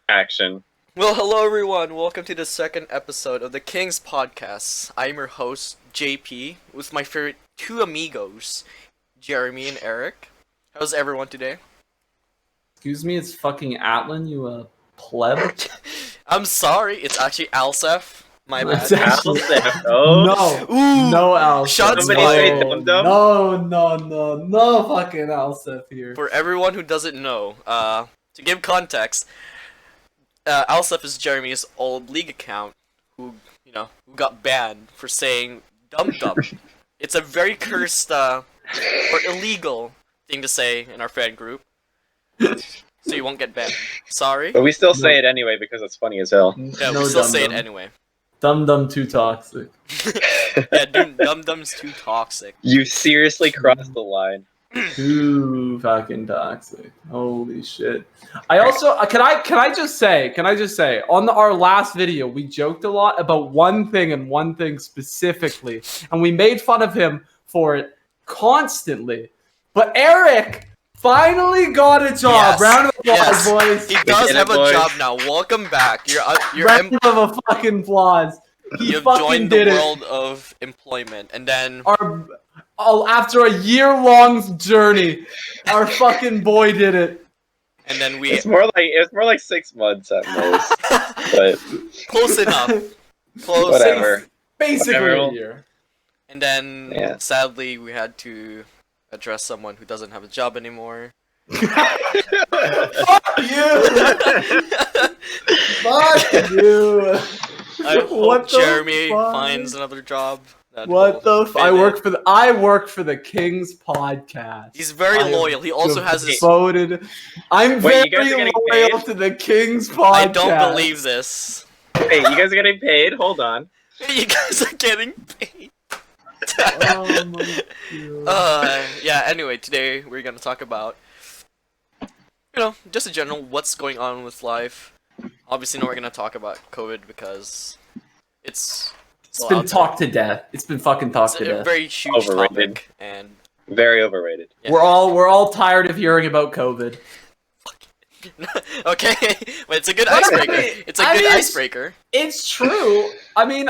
Action. Well, hello everyone. Welcome to the second episode of the King's Podcast. I'm your host, JP, with my favorite two amigos, Jeremy and Eric. How's everyone today? Excuse me, it's fucking Atlan, you pleb. I'm sorry, it's actually Alsef. My That's bad. actually- Oh, No, Ooh, no Alsef. shots Somebody say dum-dum? No fucking Alsef here. For everyone who doesn't know, to give context, Alsef is Jeremy's old league account, who got banned for saying dum dum. It's a very cursed or illegal thing to say in our fan group. So you won't get banned. Sorry. but we still say No. it anyway because it's funny as hell. Yeah, no we still say it dum-dum. anyway. Dum too toxic. Yeah, dude, Dum Dum's too toxic. You seriously crossed the line. Too fucking toxic. Holy shit. I also can I just say on our last video we joked a lot about one thing and one thing specifically, and we made fun of him for it constantly. But Eric finally got a job. Yes. Round of applause, Yes. boys. He does did it, have a boys. job now. Welcome back. Round of a fucking applause. He You've fucking joined the did it. world of employment, and then After a year-long journey, our fucking boy did it. we It's more like 6 months at most. But close enough. Close. whatever. Basically Whatever. a year. And then, Yeah. sadly, we had to address someone who doesn't have a job anymore. Fuck you! Fuck you! I hope What the Jeremy fuck? finds another job. that What the? will F- fit I in. work for the King's Podcast. He's very I am loyal. He also has his. devoted. I'm Wait, you guys very are getting loyal paid? to the King's Podcast. I don't believe this. Hey, you guys are getting paid? Hold on. You guys are getting paid. Oh my God. Yeah, anyway, today we're gonna talk about, just in general, what's going on with life. Obviously, no, we're gonna talk about COVID because it's It's been talked to death. It's been fuking talked to a death. very huge Overrated. topic, and Very overrated. yeah. We're all tired of hearing about COVID. Okay, but it's a good But I icebreaker. mean- It's a I good mean, icebreaker. It's true. I mean,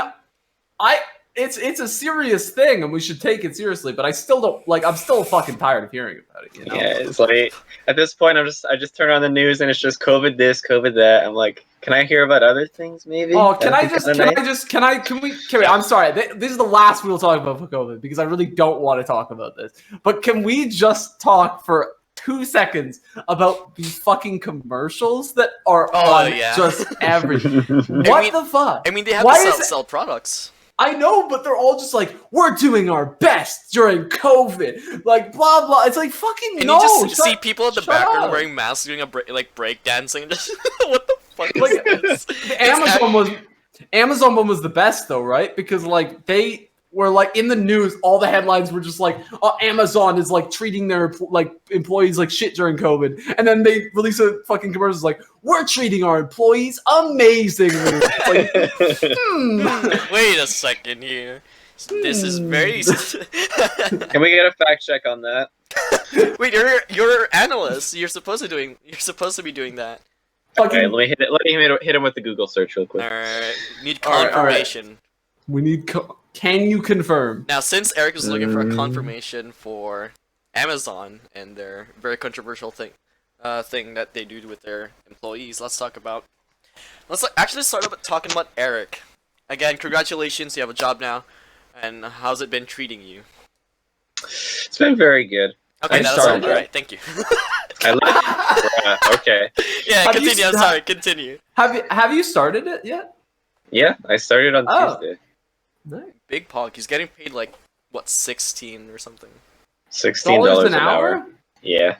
it's a serious thing, and we should take it seriously. But I still don't like. I'm still fucking tired of hearing about it. You know? Yeah, it's like at this point I just turn on the news and it's just COVID this, COVID that. I'm like, can I hear about other things maybe? Oh, can That'd be kinda nice. can we? I'm sorry. This is the last we'll talk about for COVID because I really don't want to talk about this. But can we just talk for 2 seconds about these fucking commercials that are on yeah. just every? What mean- the fuck? I mean, they have Why to is it- sell products. I know, but they're all just like, we're doing our best during COVID. Like, blah, blah. It's like, fucking And no. you just shut- see people in the shut background up. wearing masks doing a break dancing. Just what the fuck is Like, this? The Amazon one was the best, though, right? Because, like, they were, like, in the news, all the headlines were just like, oh, Amazon is, like, treating their, like, employees like shit during COVID. And then they release a fucking commercial like, we're treating our employees amazingly. Like, Wait a second here. This is very. Can we get a fact check on that? Wait, you're analyst. You're supposed to be doing that. fucking, Okay, let me hit him with the Google search real quick. All right. Need All right, all right. confirmation. we need, can you confirm? Now, since Eric is looking for a confirmation for Amazon and their very controversial thing that they do with their employees, let's actually start up talking about Eric. Again, congratulations, you have a job now. And how's it been treating you? It's been very good. Okay, I that's started all it. right. Thank you. Okay. Yeah, Have you continue. I'm sta- sorry. Continue. Have you started it yet? Yeah, I started on Oh. Tuesday. Nice. Big Pog. He's getting paid like what, 16 or something. $16 an hour. Yeah.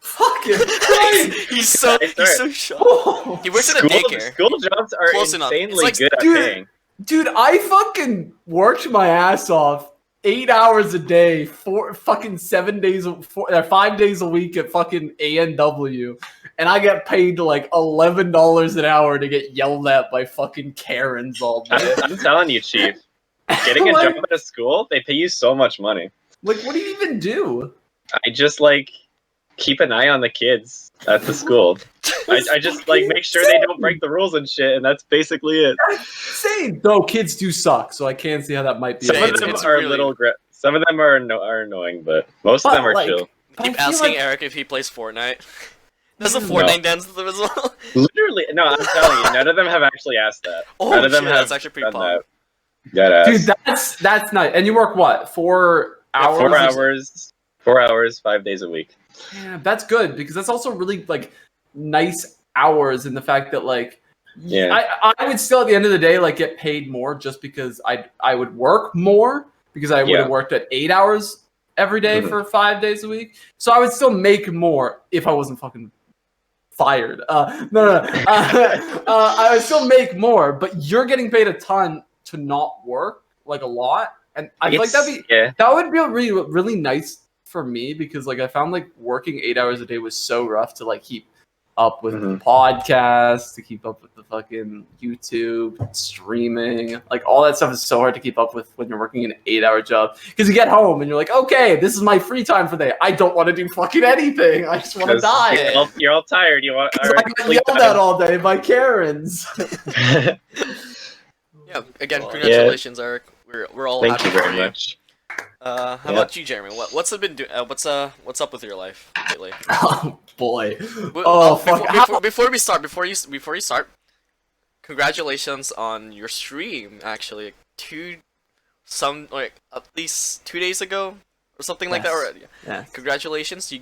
Fucking Christ. he's so shocked. Oh. He works at a daycare. School jobs are Close enough. insanely It's like- good at Dude, paying. Dude, I fucking worked my ass off 8 hours a day, 5 days a week at fucking ANW, and I get paid to like $11 an hour to get yelled at by fucking Karens all day. I'm telling you, Chief. Getting a Like- job at a school, they pay you so much money. Like, what do you even do? I just like keep an eye on the kids at the school. I just like make sure they don't break the rules and shit, and that's basically it. Same. Though kids do suck, so I can't see how that might be. Some Yeah, of them it's are really- some of them are annoying, but most of But, them are like, chill. But I Keep feel asking like- Eric if he plays Fortnite. Does a No. Fortnite dance with them as well? Literally, no. I'm telling you, none of them have actually asked that. Oh None of shit, them have that's actually pretty done bomb. that. Gotta Dude, that's nice. And you work what? 4 hours? 4 hours, 4 hours, 5 days a week. Yeah, that's good because that's also really like nice hours in the fact that like Yeah. I would still at the end of the day like get paid more just because I would work more because I would have Yeah. worked at 8 hours every day Mhm. for 5 days a week. So I would still make more if I wasn't fucking fired. No. I would still make more, but you're getting paid a ton to not work like a lot, and I feel like that would be really really nice for me because like I found like working 8 hours a day was so rough to like keep up with the Mhm. podcast, to keep up with the fucking YouTube streaming, like all that stuff is so hard to keep up with when you're working an 8-hour job because you get home and you're like, okay, this is my free time for the day. I don't want to do fucking anything. I just want to die. You're all tired. You want? 'Cause I got yelled at all day by Karens. Yeah, again, congratulations, Eric. We're all Thank happy you very for you. much. How about you, Jeremy? What's it been doing? What's up with your life lately? Oh boy. But, Oh fuck. Before we start, before you start, congratulations on your stream. Actually, at least 2 days ago or something like that Yes. already. Yeah. Congratulations,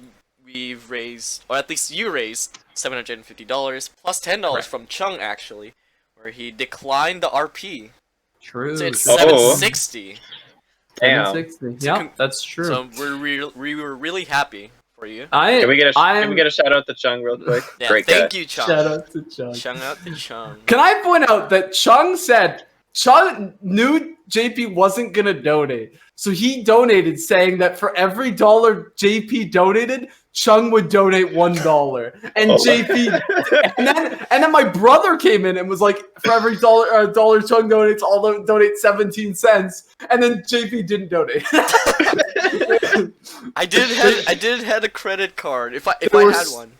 we've raised, or at least you raised $750 plus $10 Correct. from Chung actually, where he declined the RP. True. So it's Oh. 760. Damn. 760. Yeah, that's true. So we were really happy for you. Can we get I'm- a shout out to Chung real quick? Yeah, Great thank guy. you, Chung. Shout out to Chung. Chung out to Chung. Can I point out that Chung said Chung knew JP wasn't gonna donate, so he donated saying that for every $1 JP donated, Chung would donate $1, and Oh. JP, and then my brother came in and was like, for every dollar Chung donates, I'll donate 17 cents, and then JP didn't donate. I did have a credit card if I were had one.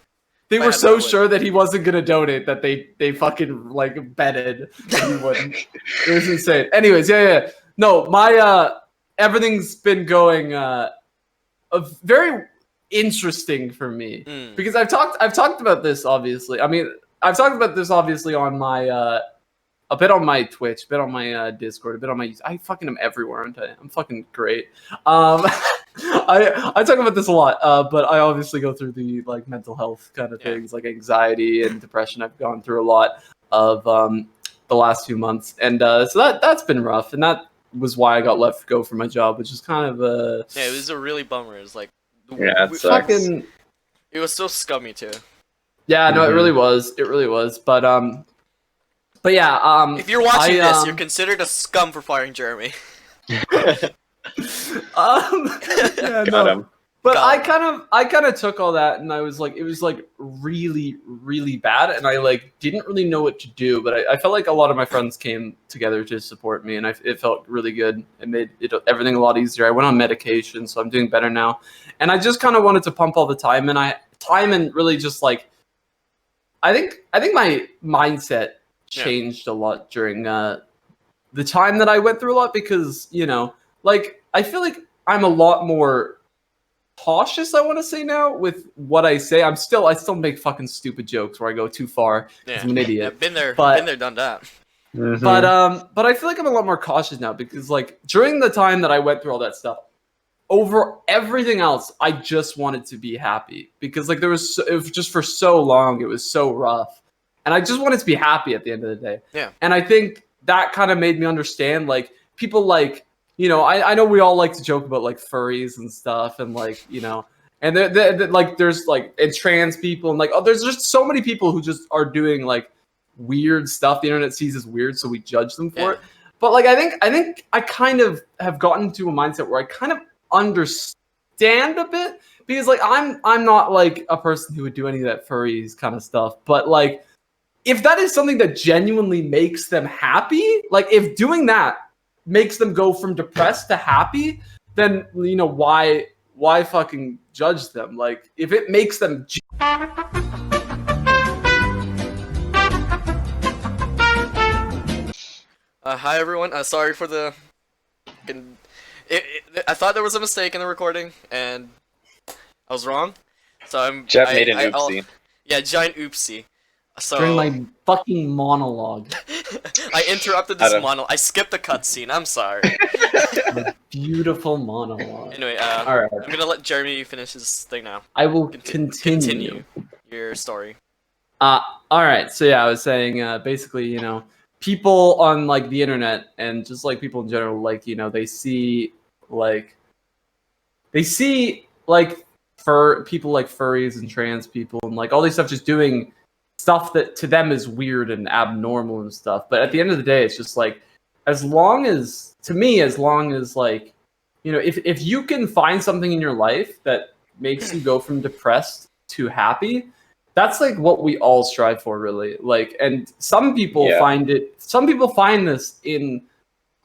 They I were had so no way. sure that he wasn't gonna donate that they fucking like betted that he wouldn't. It was insane. Anyways, yeah. No, my everything's been going very interesting for me because I've talked about this obviously. I mean, I've talked about this obviously on my a bit on my Twitch, a bit on my Discord, a bit on my. I fucking am everywhere, aren't I? I'm fucking great. I talk about this a lot, but I obviously go through the like mental health kind of things, like anxiety and depression. I've gone through a lot of the last few months, and so that's been rough, and that was why I got let go from my job, which is kind of Yeah, it was a really bummer. It was like Yeah, it sucks. fucking. it was so scummy too. Yeah, no, it really was. It really was, but yeah. If you're watching I, this, you're considered a scum for firing Jeremy. yeah, Got no. him. But Got I kind of took all that and I was like, it was like really, really bad. And I like didn't really know what to do, but I felt like a lot of my friends came together to support me and it felt really good. It made everything a lot easier. I went on medication, so I'm doing better now. And I just kind of wanted to pump all the time and really just like, I think my mindset changed a lot during the time that I went through a lot because, you know, like I feel like I'm a lot more cautious, I want to say now, with what I say. I still make fucking stupid jokes where I go too far. Yeah. I'm an idiot. Yeah, been there, done that. Mhm. But I feel like I'm a lot more cautious now because like during the time that I went through all that stuff, over everything else, I just wanted to be happy because like it was just for so long, it was so rough, and I just wanted to be happy at the end of the day. Yeah. And I think that kind of made me understand like people like, you know, I know we all like to joke about like furries and stuff and like, you know, and they're like there's like and trans people and like there's just so many people who just are doing like weird stuff the internet sees as weird, so we judge them for it. But like I think I kind of have gotten to a mindset where I kind of understand a bit because like I'm not like a person who would do any of that furries kind of stuff, but like if that is something that genuinely makes them happy, like if doing that makes them go from depressed to happy, then you know why fucking judge them? Like if it makes them Hi everyone. Sorry for the. I thought there was a mistake in the recording, and I was wrong. So Jeff made an oopsie. Yeah, giant oopsie. So During my fucking monologue. I interrupted this monologue. I skipped the cutscene. I'm sorry. A beautiful monologue. Anyway, All right. I'm gonna let Jeremy finish his thing now. I will Continue your story. All right. So yeah, I was saying basically, people on like the internet and just like people in general, like they see like for people like furries and trans people and like all these stuff just doing stuff that to them is weird and abnormal and stuff. But at the end of the day, it's just like as long as like if you can find something in your life that makes you go from depressed to happy, that's like what we all strive for, really. Like, and some people find this in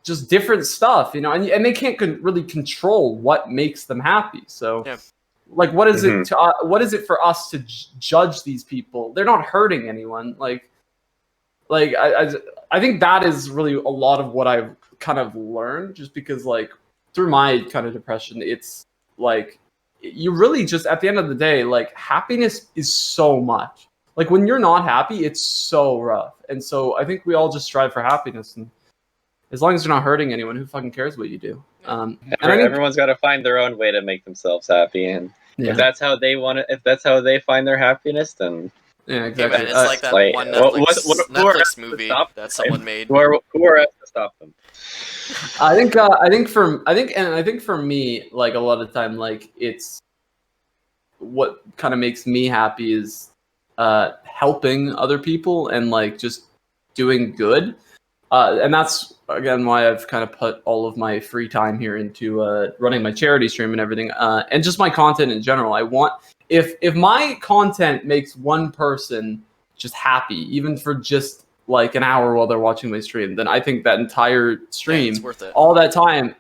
just different stuff, and they can't really control what makes them happy. So like, what is it what is it for us to judge these people? They're not hurting anyone. Like I think that is really a lot of what I've kind of learned, just because like through my kind of depression, it's like you really just at the end of the day, like happiness is so much. Like when you're not happy, it's so rough. And so I think we all just strive for happiness, and as long as you're not hurting anyone, who fucking cares what you do? And everyone's got to find their own way to make themselves happy, and if that's how they want it, if that's how they find their happiness, then yeah, exactly. Hey man, it's like that one Netflix movie that someone made. Who are us to stop them? I think for me, like a lot of the time, like it's what kind of makes me happy is helping other people and like just doing good. And that's again why I've kind of put all of my free time here into running my charity stream and everything, and just my content in general. I want if my content makes one person just happy, even for just like an hour while they're watching my stream, then I think that entire stream, it's worth it. all that time,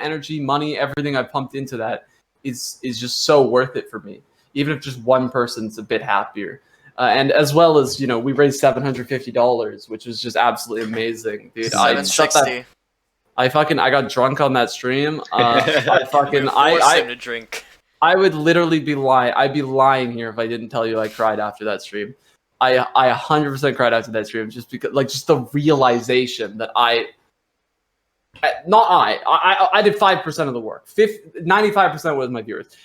energy, money, everything I pumped into that is just so worth it for me. Even if just one person's a bit happier. And as well as, we raised $750, which was just absolutely amazing, dude. $760. I got drunk on that stream. To drink. I would literally be lying. I'd be lying here if I didn't tell you I cried after that stream. I 100% cried after that stream, just because, like, just the realization that I did 5% of the work. 95% was my viewers.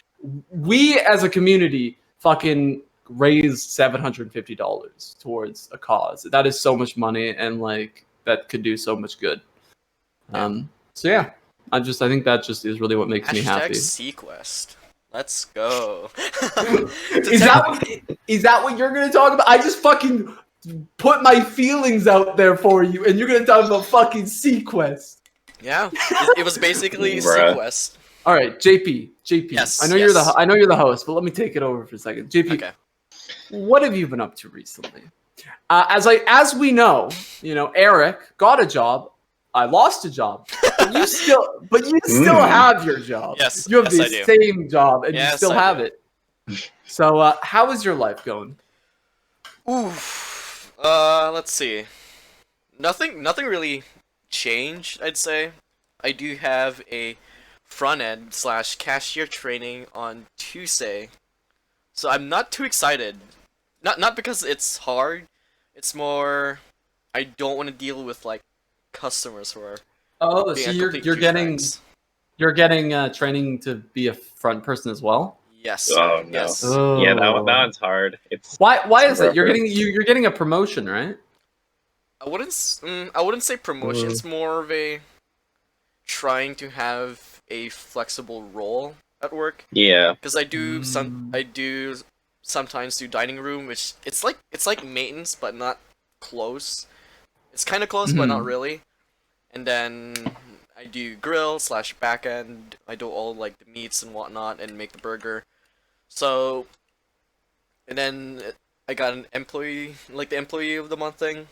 We as a community fucking raised $750 towards a cause. That is so much money, and like that could do so much good. So yeah, I think that just is really what makes me happy. Sequest. Let's go. Is that what you're gonna talk about? I just fucking put my feelings out there for you, and you're gonna talk about fucking Sequest. Yeah, it was basically Sequest. All right, JP. Yes, I know you're the host, but let me take it over for a second. JP, okay. What have you been up to recently? As we know, Eric got a job. I lost a job. But you still have your job. Yes, you have the same job, and you still have it. So, how is your life going? Oof. Let's see. Nothing really changed, I'd say. I do have a front-end / cashier training on Tuesday, so I'm not too excited. Not because it's hard. It's more I don't want to deal with like customers who are. Oh, so you're getting training to be a front person as well. Yes. Oh no. Yes. Oh. Yeah, that one's hard. Why is it? You're getting a promotion, right? I wouldn't say promotion. It's more of a trying to have a flexible role at work. Yeah. Because I do sometimes do dining room, which it's like maintenance but not close. It's kind of close but not really. And then I do grill / back end. I do all like the meats and whatnot and make the burger. So, and then I got an employee, like the employee of the month thing.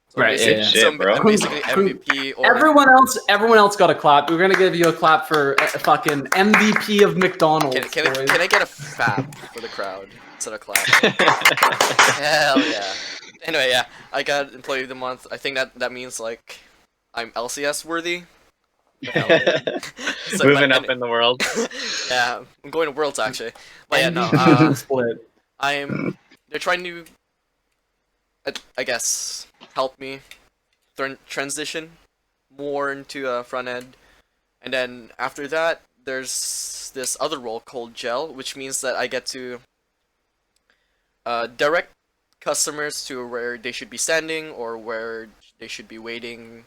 So right, shit, bro. I'm basically MVP. Or everyone else got a clap. We're gonna give you a clap for fucking MVP of McDonald's. Can I get a fap for the crowd instead of clap? Hell yeah! Anyway, yeah, I got Employee of the Month. I think that means like I'm LCS worthy. So, Moving up in the world. yeah, I'm going to Worlds actually. But yeah, no. MVP split. They're trying to, I guess, help me transition more into front end, and then after that, there's this other role called Gel, which means that I get to direct customers to where they should be standing or where they should be waiting.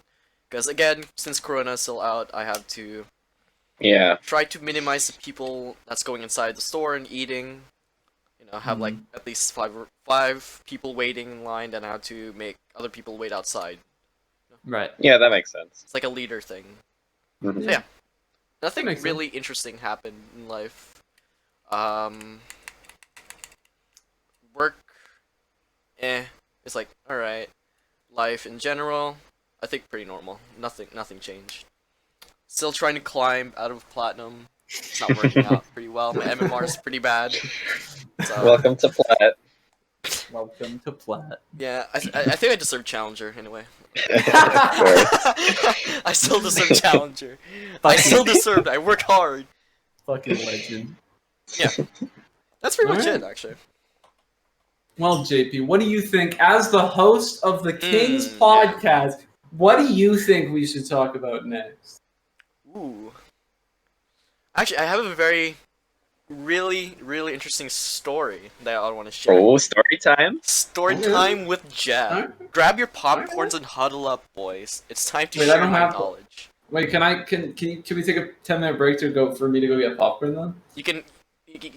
Because again, since Corona is still out, I have to try to minimize the people that's going inside the store and eating. You know, have like at least five people waiting in line, then I have to make other people wait outside. Right. Yeah, that makes sense. It's like a leader thing. Mhm. So yeah, nothing Makes really interesting happened in life. Work, it's like alright. Life in general, I think pretty normal. Nothing changed. Still trying to climb out of platinum. It's not working out pretty well. My MMR is pretty bad. So, Welcome to Plat. Welcome to Plat. yeah, I think I deserve Challenger anyway. Of course. I still deserve Challenger. I still deserved. I worked hard. Fucking legend. Yeah, that's pretty much Alright. it actually. Well, JP, what do you think, as the host of the King's yeah. podcast, what do you think we should talk about next? Ooh. Actually, I have a very, really interesting story that I want to share. Oh, story time. Story Okay. time with Jeb. Alright. Grab your popcorns and huddle up, boys. It's time to Wait, I share don't my have- knowledge. Wait, can we take a 10-minute break for me to go get popcorn then? You can,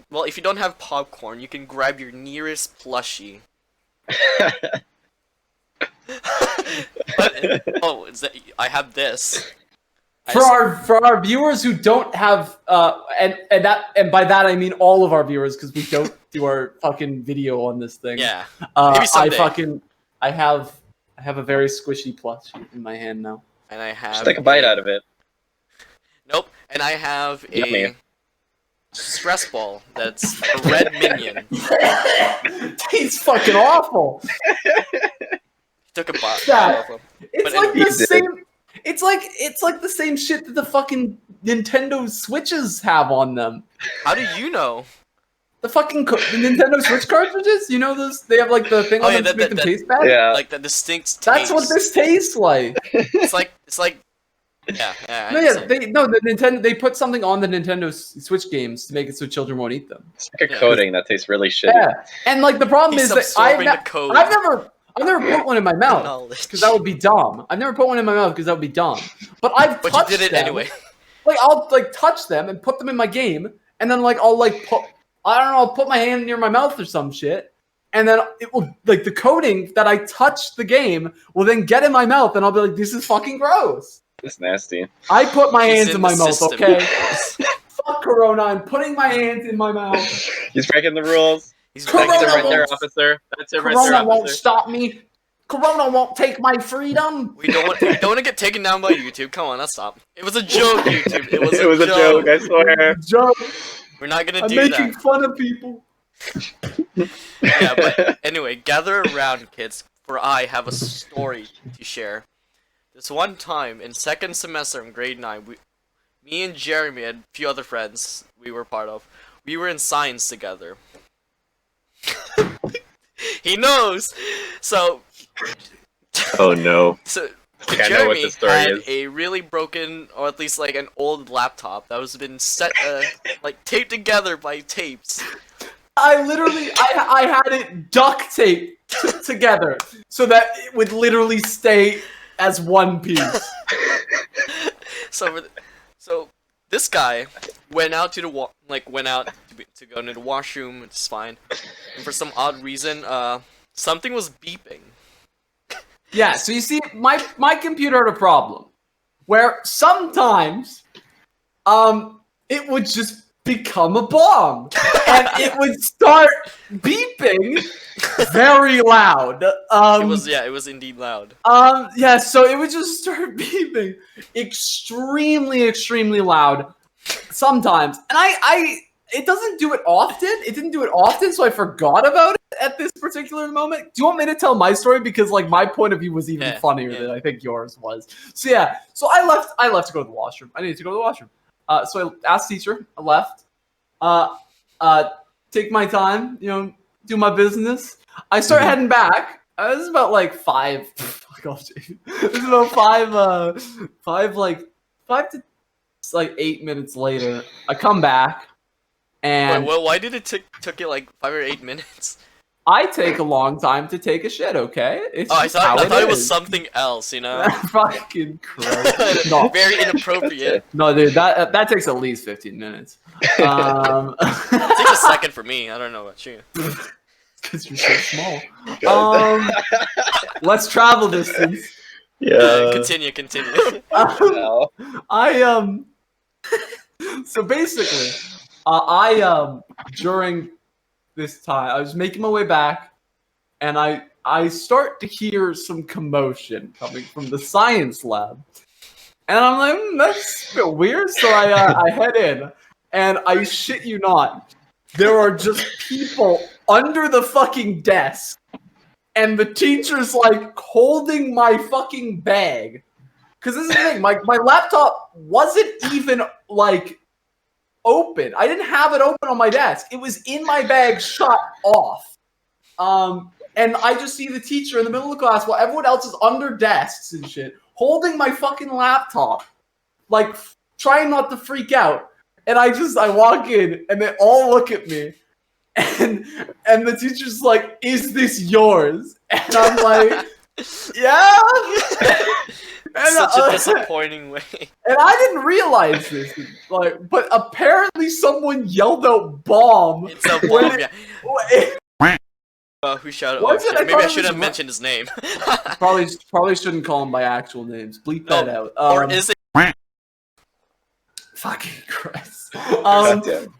well, if you don't have popcorn, you can grab your nearest plushie. But, oh, I have this. For our viewers who don't have and by that I mean all of our viewers, because we don't do our fucking video on this thing. Yeah. Maybe someday. I have a very squishy plushie in my hand now. And I have. Just take a bite out of it. Nope. And I have a Yummy. stress ball that's a red minion. Tastes fucking awful. Took a bite. Yeah. Of them. It's But like anyway. the same. It's like the same shit that the fucking Nintendo Switches have on them. How do you know? The fucking the Nintendo Switch cartridges. You know those? They have like the thing Oh, on yeah, them to make them that- taste bad. Yeah. Like the distinct taste. That's what this tastes like. It's like. Yeah. I No, yeah, understand. the Nintendo. They put something on the Nintendo Switch games to make it so children won't eat them. It's like a Yeah. coating that tastes really shitty. Yeah, and like the problem He's is that absorbing the code. I've never put one in my mouth Knowledge. because that would be dumb. I've never put one in my mouth because that would be dumb. But I've But you touched did it them. anyway. Like I'll like touch them and put them in my game, and then like I'll like put I'll put my hand near my mouth or some shit, and then it will like the coating that I touched the game will then get in my mouth, and I'll be like, this is fucking gross. It's nasty. I put my He's hands in in my the mouth, system. okay? Fuck Corona, I'm putting my hands in my mouth. He's breaking the rules. He's Corona That's it breaking right the there, rules. officer. That's it right there, Corona won't officer. stop me. Corona won't take my freedom. We don't want to get taken down by YouTube. Come on, let's stop. It was a joke, YouTube. It was It was a joke, I swear. Joke. We're not gonna I'm do making that. fun of people. Yeah, but anyway, gather around, kids, for I have a story to share. This one time in second semester in grade 9, me and Jeremy and a few other friends we were part of, we were in science together. He knows. So Oh no. So I know what Jeremy the story had is. a really broken, or at least like an old laptop that was been set, like taped together by tapes. I literally, I had it duct taped together so that it would literally stay as one piece. So this guy went out to the went out to go into the washroom. It's fine. And for some odd reason, something was beeping. Yeah, so you see, my computer had a problem where sometimes, it would just become a bomb, and it would start beeping very loud. It was indeed loud. Yeah, so it would just start beeping extremely loud sometimes, and it doesn't do it often. It didn't do it often, so I forgot about it at this particular moment. Do you want me to tell my story? Because like my point of view was even funnier than I think yours was. So yeah, so I left to go to the washroom. I needed to go to the washroom. So I asked the teacher. I left. Take my time, do my business. I start heading back. This is about like 5. Gosh, this is about 5 to like 8 minutes later. I come back, and Wait, well, why did it took you like 5 or 8 minutes? I take a long time to take a shit. Okay, it's I just how thought it was is. something else. Fucking Christ. No. Very inappropriate. No, dude, that takes at least 15 minutes. It takes a second for me. I don't know about you. Because you're so small. Let's travel distance. Yeah. Continue. So basically, during this time, I was making my way back, and I start to hear some commotion coming from the science lab, and I'm like, that's a bit weird. So I head in, and I shit you not, there are just people under the fucking desk, and the teacher's like holding my fucking bag. Because this is the thing, my laptop wasn't even like open. I didn't have it open on my desk. It was in my bag, shut off. And I just see the teacher in the middle of the class while everyone else is under desks and shit, holding my fucking laptop, like trying not to freak out. And I walk in, and they all look at me, and the teacher's like, "Is this yours?" And I'm like, "Yeah." And, such a disappointing way. And I didn't realize this, but apparently someone yelled out "bomb." It's a bomb. Who shouted? Was it? Maybe I should have mentioned his name. Probably shouldn't call him by actual names. Bleep that out. Or is it? Fucking Christ. God damn.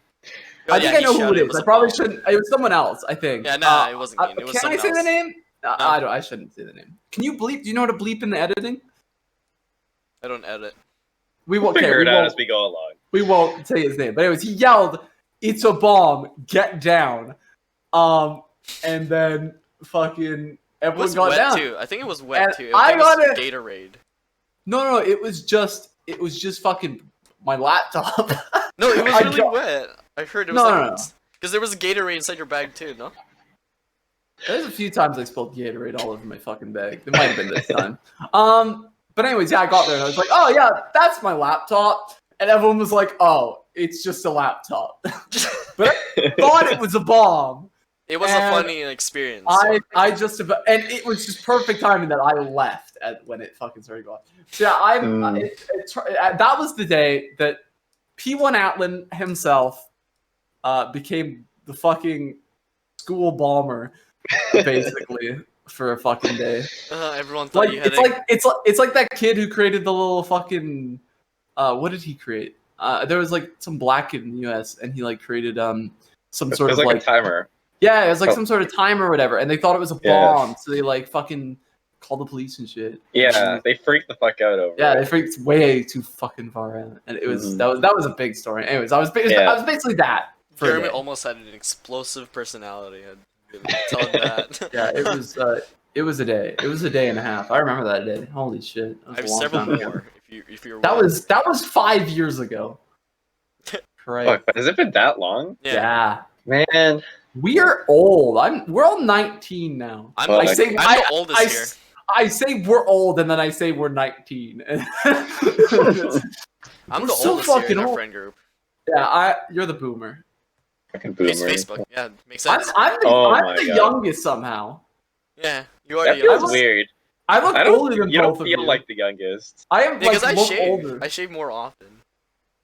I think I know who it is. I probably shouldn't. It was someone else, I think. Yeah, nah, it wasn't me. It was can someone I say else. the name? No. I shouldn't say the name. Can you bleep? Do you know how to bleep in the editing? I don't edit. We won't Figure it out as we go along. We won't say his name. But anyways, he yelled, "It's a bomb! Get down!" And then fucking everyone got wet down. too. I think it was wet And too. I got it. Gatorade. No, it was just fucking my laptop. No, it was really wet. I heard it was No. Because there was a Gatorade inside your bag too, no? There's a few times I spilled Gatorade all over my fucking bag. It might have been this time. But anyways, yeah, I got there and I was like, "Oh yeah, that's my laptop," and everyone was like, "Oh, it's just a laptop," but I thought it was a bomb. It was a funny experience. I just about, and it was just perfect timing that I left when it fucking started going. So yeah, that was the day that P1 Atlan himself became the fucking school bomber, basically, for a fucking day. Everyone thought you had it's like that kid who created the little fucking what did he create? There was like some black kid in the US, and he like created some sort of like a timer. Yeah, it was like some sort of timer or whatever, and they thought it was a bomb, so they like fucking called the police and shit. Yeah, they freaked the fuck out over it. Yeah, they freaked way too fucking far out, and it was that was a big story. Anyways, I was basically that. Jeremy almost had an explosive personality. I'd tell him that. Yeah, it was a day. It was a day and a half. I remember that day. Holy shit! I have several more. If you're that was 5 years ago. Right? Fuck, has it been that long? Yeah. Man. We're old. We're all 19 now. I'm the oldest here. I say we're old, and then I say we're 19. I'm the oldest here in our friend group. Yeah, you're the boomer. Fucking boomer. It's Facebook. Yeah, makes sense. I'm the youngest somehow. Yeah, you are that the feels youngest. weird. I look older than you both don't of you. feel like the youngest. I am because I look shave. older. I shave more often.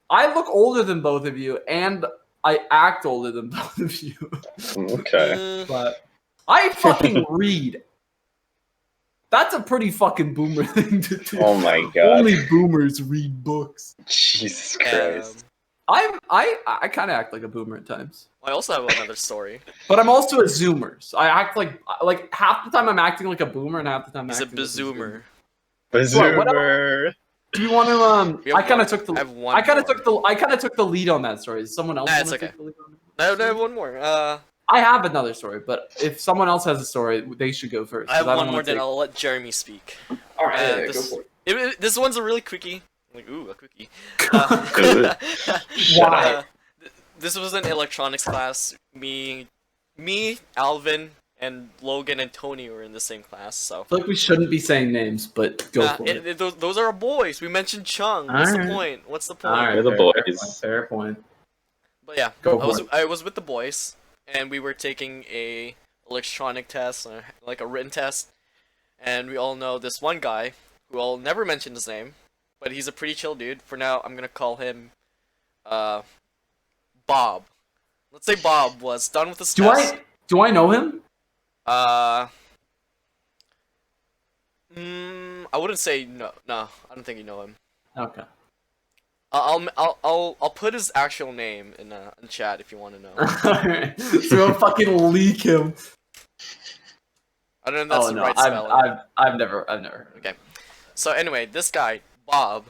I look older than both of you, and I act older than both of you. Okay. But I fucking read. That's a pretty fucking boomer thing to do. Oh my god. Only boomers read books. Jesus Christ. I kind of act like a boomer at times. I also have another story. But I'm also a zoomer. So I act like half the time I'm acting like a boomer, and half the time He's a acting like bazoomer. Bazoomer. Do we want to? We have I kind one- of took the. I have one I kind of more. took the. I kind of took the lead on that story. Does someone else Nah, want it's to okay. take the lead on No, I have one more. I have another story, but if someone else has a story, they should go first. I have 'cause one don't more, wanna then take- I'll let Jeremy speak. All right, yeah, this, go for this one's a really quickie. Like, ooh, a quickie. Shut up. This was an electronics class. Me, Alvin, and Logan and Tony were in the same class. So I feel like we shouldn't be saying names, but go for it. those are our boys. We mentioned Chung. What's the Alright. point? What's the point? All right, We're the fair boys. Fair point. But yeah, Go for it. I was with the boys, and we were taking a electronic test, like a written test, and we all know this one guy who I'll never mention his name, but he's a pretty chill dude. For now, I'm gonna call him, Bob. Let's say Bob was done with his test. Do I know him? I wouldn't say no. No, I don't think you know him. Okay. I'll put his actual name in chat if you want to know. Alright. So we'll fucking leak him. I don't know if that's Oh the no, right spelling. I've never heard of him. Okay. So anyway, this guy, Bob,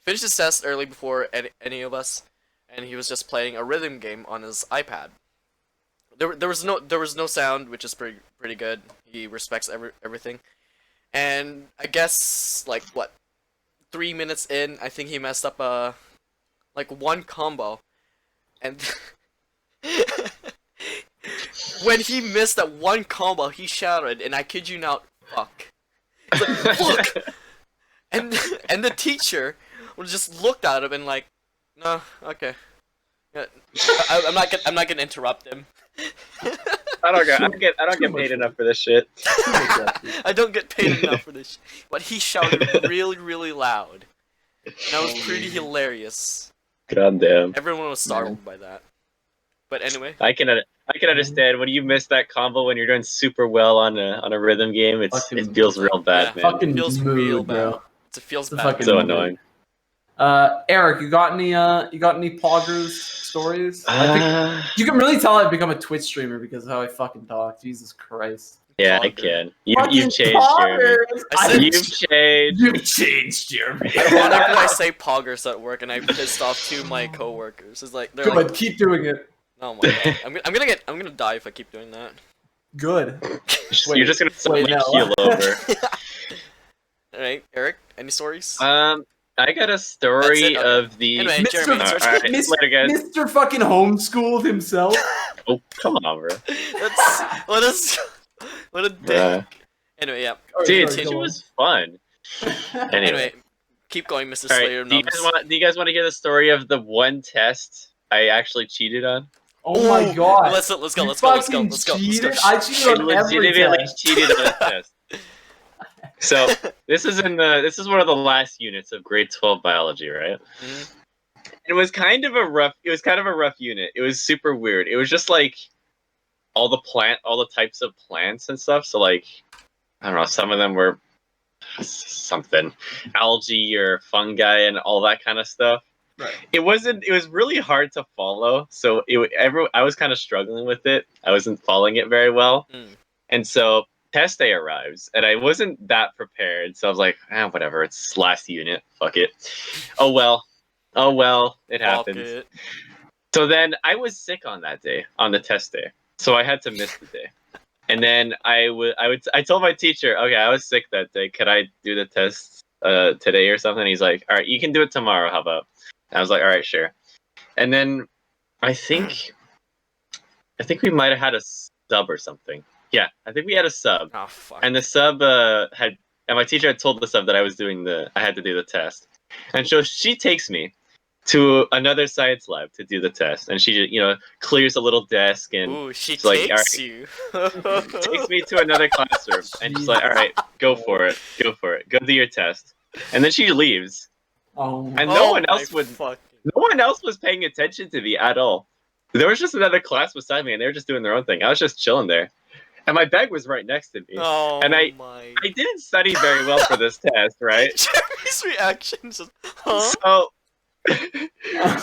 finished his test early before any of us, and he was just playing a rhythm game on his iPad. There was no sound, which is pretty good. He respects everything. And I guess like what, 3 minutes in, I think he messed up like one combo, and when he missed that one combo, he shouted, and I kid you not, fuck. He's like, look! And the teacher would just looked at him and like, no, okay. Yeah, I'm not gonna interrupt him. I don't get paid enough for this shit. I don't get paid enough for this. But he shouted really loud. And that was pretty hilarious. God damn. Everyone was startled by that. But anyway, I can understand when you miss that combo when you're doing super well on a rhythm game. It feels real bad, yeah, man. it feels Fucking real mood, bad. bro. It feels It's a bad. fucking So mood. annoying. Eric, you got any poggers stories? I think you can really tell I've become a Twitch streamer because of how I fucking talk. Jesus Christ. Yeah, I Pogger. can. You've Fucking changed, Jeremy. poggers! I said- You've changed. You've changed, Jeremy. Whenever I say poggers at work, and I pissed off two of my coworkers, it's like they're Good, like, keep doing it. "Oh my god, I'm gonna die if I keep doing that." Good. You're just gonna wait, suddenly no. keel over. All right, Eric, any stories? I got a story That's it? Okay. of the. Anyway, Mr. Jeremy, All right, later, guys. Mr. fucking homeschooled himself. Oh, come on, bro. What a dick. Bruh. Anyway, yeah. Dude, Sorry, it go on. was fun. Anyway, keep going, Mr. All Slayer. right. Do you guys want to hear the story of the one test I actually cheated on? Oh my god. Let's go. You Let's go. fucking cheated? I cheated I on every legitimately test. cheated on a test. So this is one of the last units of grade 12 biology, right? Mhm. It was kind of a rough unit. It was super weird. It was just like all the types of plants and stuff. So like, I don't know, some of them were something algae or fungi and all that kind of stuff. Right. It was really hard to follow. So I was kind of struggling with it. I wasn't following it very well. Mm. And so test day arrives and I wasn't that prepared. So I was like, whatever, it's last unit. Fuck it. Oh well, it Fuck happens. it. So then I was sick on that day, on the test day. So I had to miss the day. And then I told my teacher, okay, I was sick that day. Could I do the test today or something? He's like, all right, you can do it tomorrow. How about? And I was like, all right, sure. And then I think we might have had a sub or something. Yeah, I think we had a sub. Oh fuck. And the sub and my teacher had told the sub that I had to do the test. And so she takes me to another science lab to do the test. And she, clears a little desk and Ooh, she it's like, takes all you. takes me to another classroom. And she's like, all right, go for it. Go do your test. And then she leaves. Oh. And Oh no one my else fucking- no one else was paying attention to me at all. There was just another class beside me and they were just doing their own thing. I was just chilling there. And my bag was right next to me. Oh And I my. didn't study very well for this test, right? Jeremy's reaction just, huh?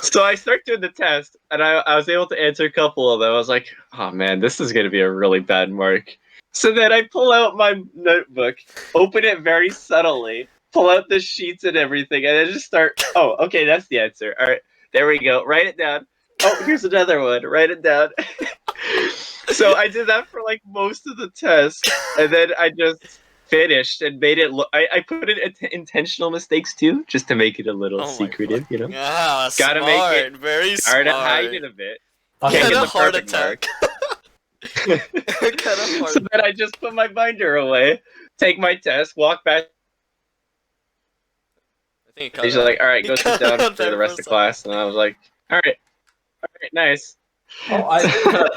So I start doing the test, and I was able to answer a couple of them. I was like, oh man, this is going to be a really bad mark. So then I pull out my notebook, open it very subtly, pull out the sheets and everything, and then just start. Oh, okay, that's the answer. All right, there we go. Write it down. Oh, here's another one. Write it down. So I did that for like most of the test, and then I just finished and made it look. I put in intentional mistakes too, just to make it a little Oh my secretive, you know. Yeah, Gotta make smart. it- Very Hard to smart. hide it a bit. Fuck Can't Kind get of the heart perfect attack. Kind of hard. So then I just put my binder away, take my test, walk back. I think it He's cut out. like, "All right, go It sit cut down out for there the for rest a of second. class." And I was like, "All right, nice." Oh,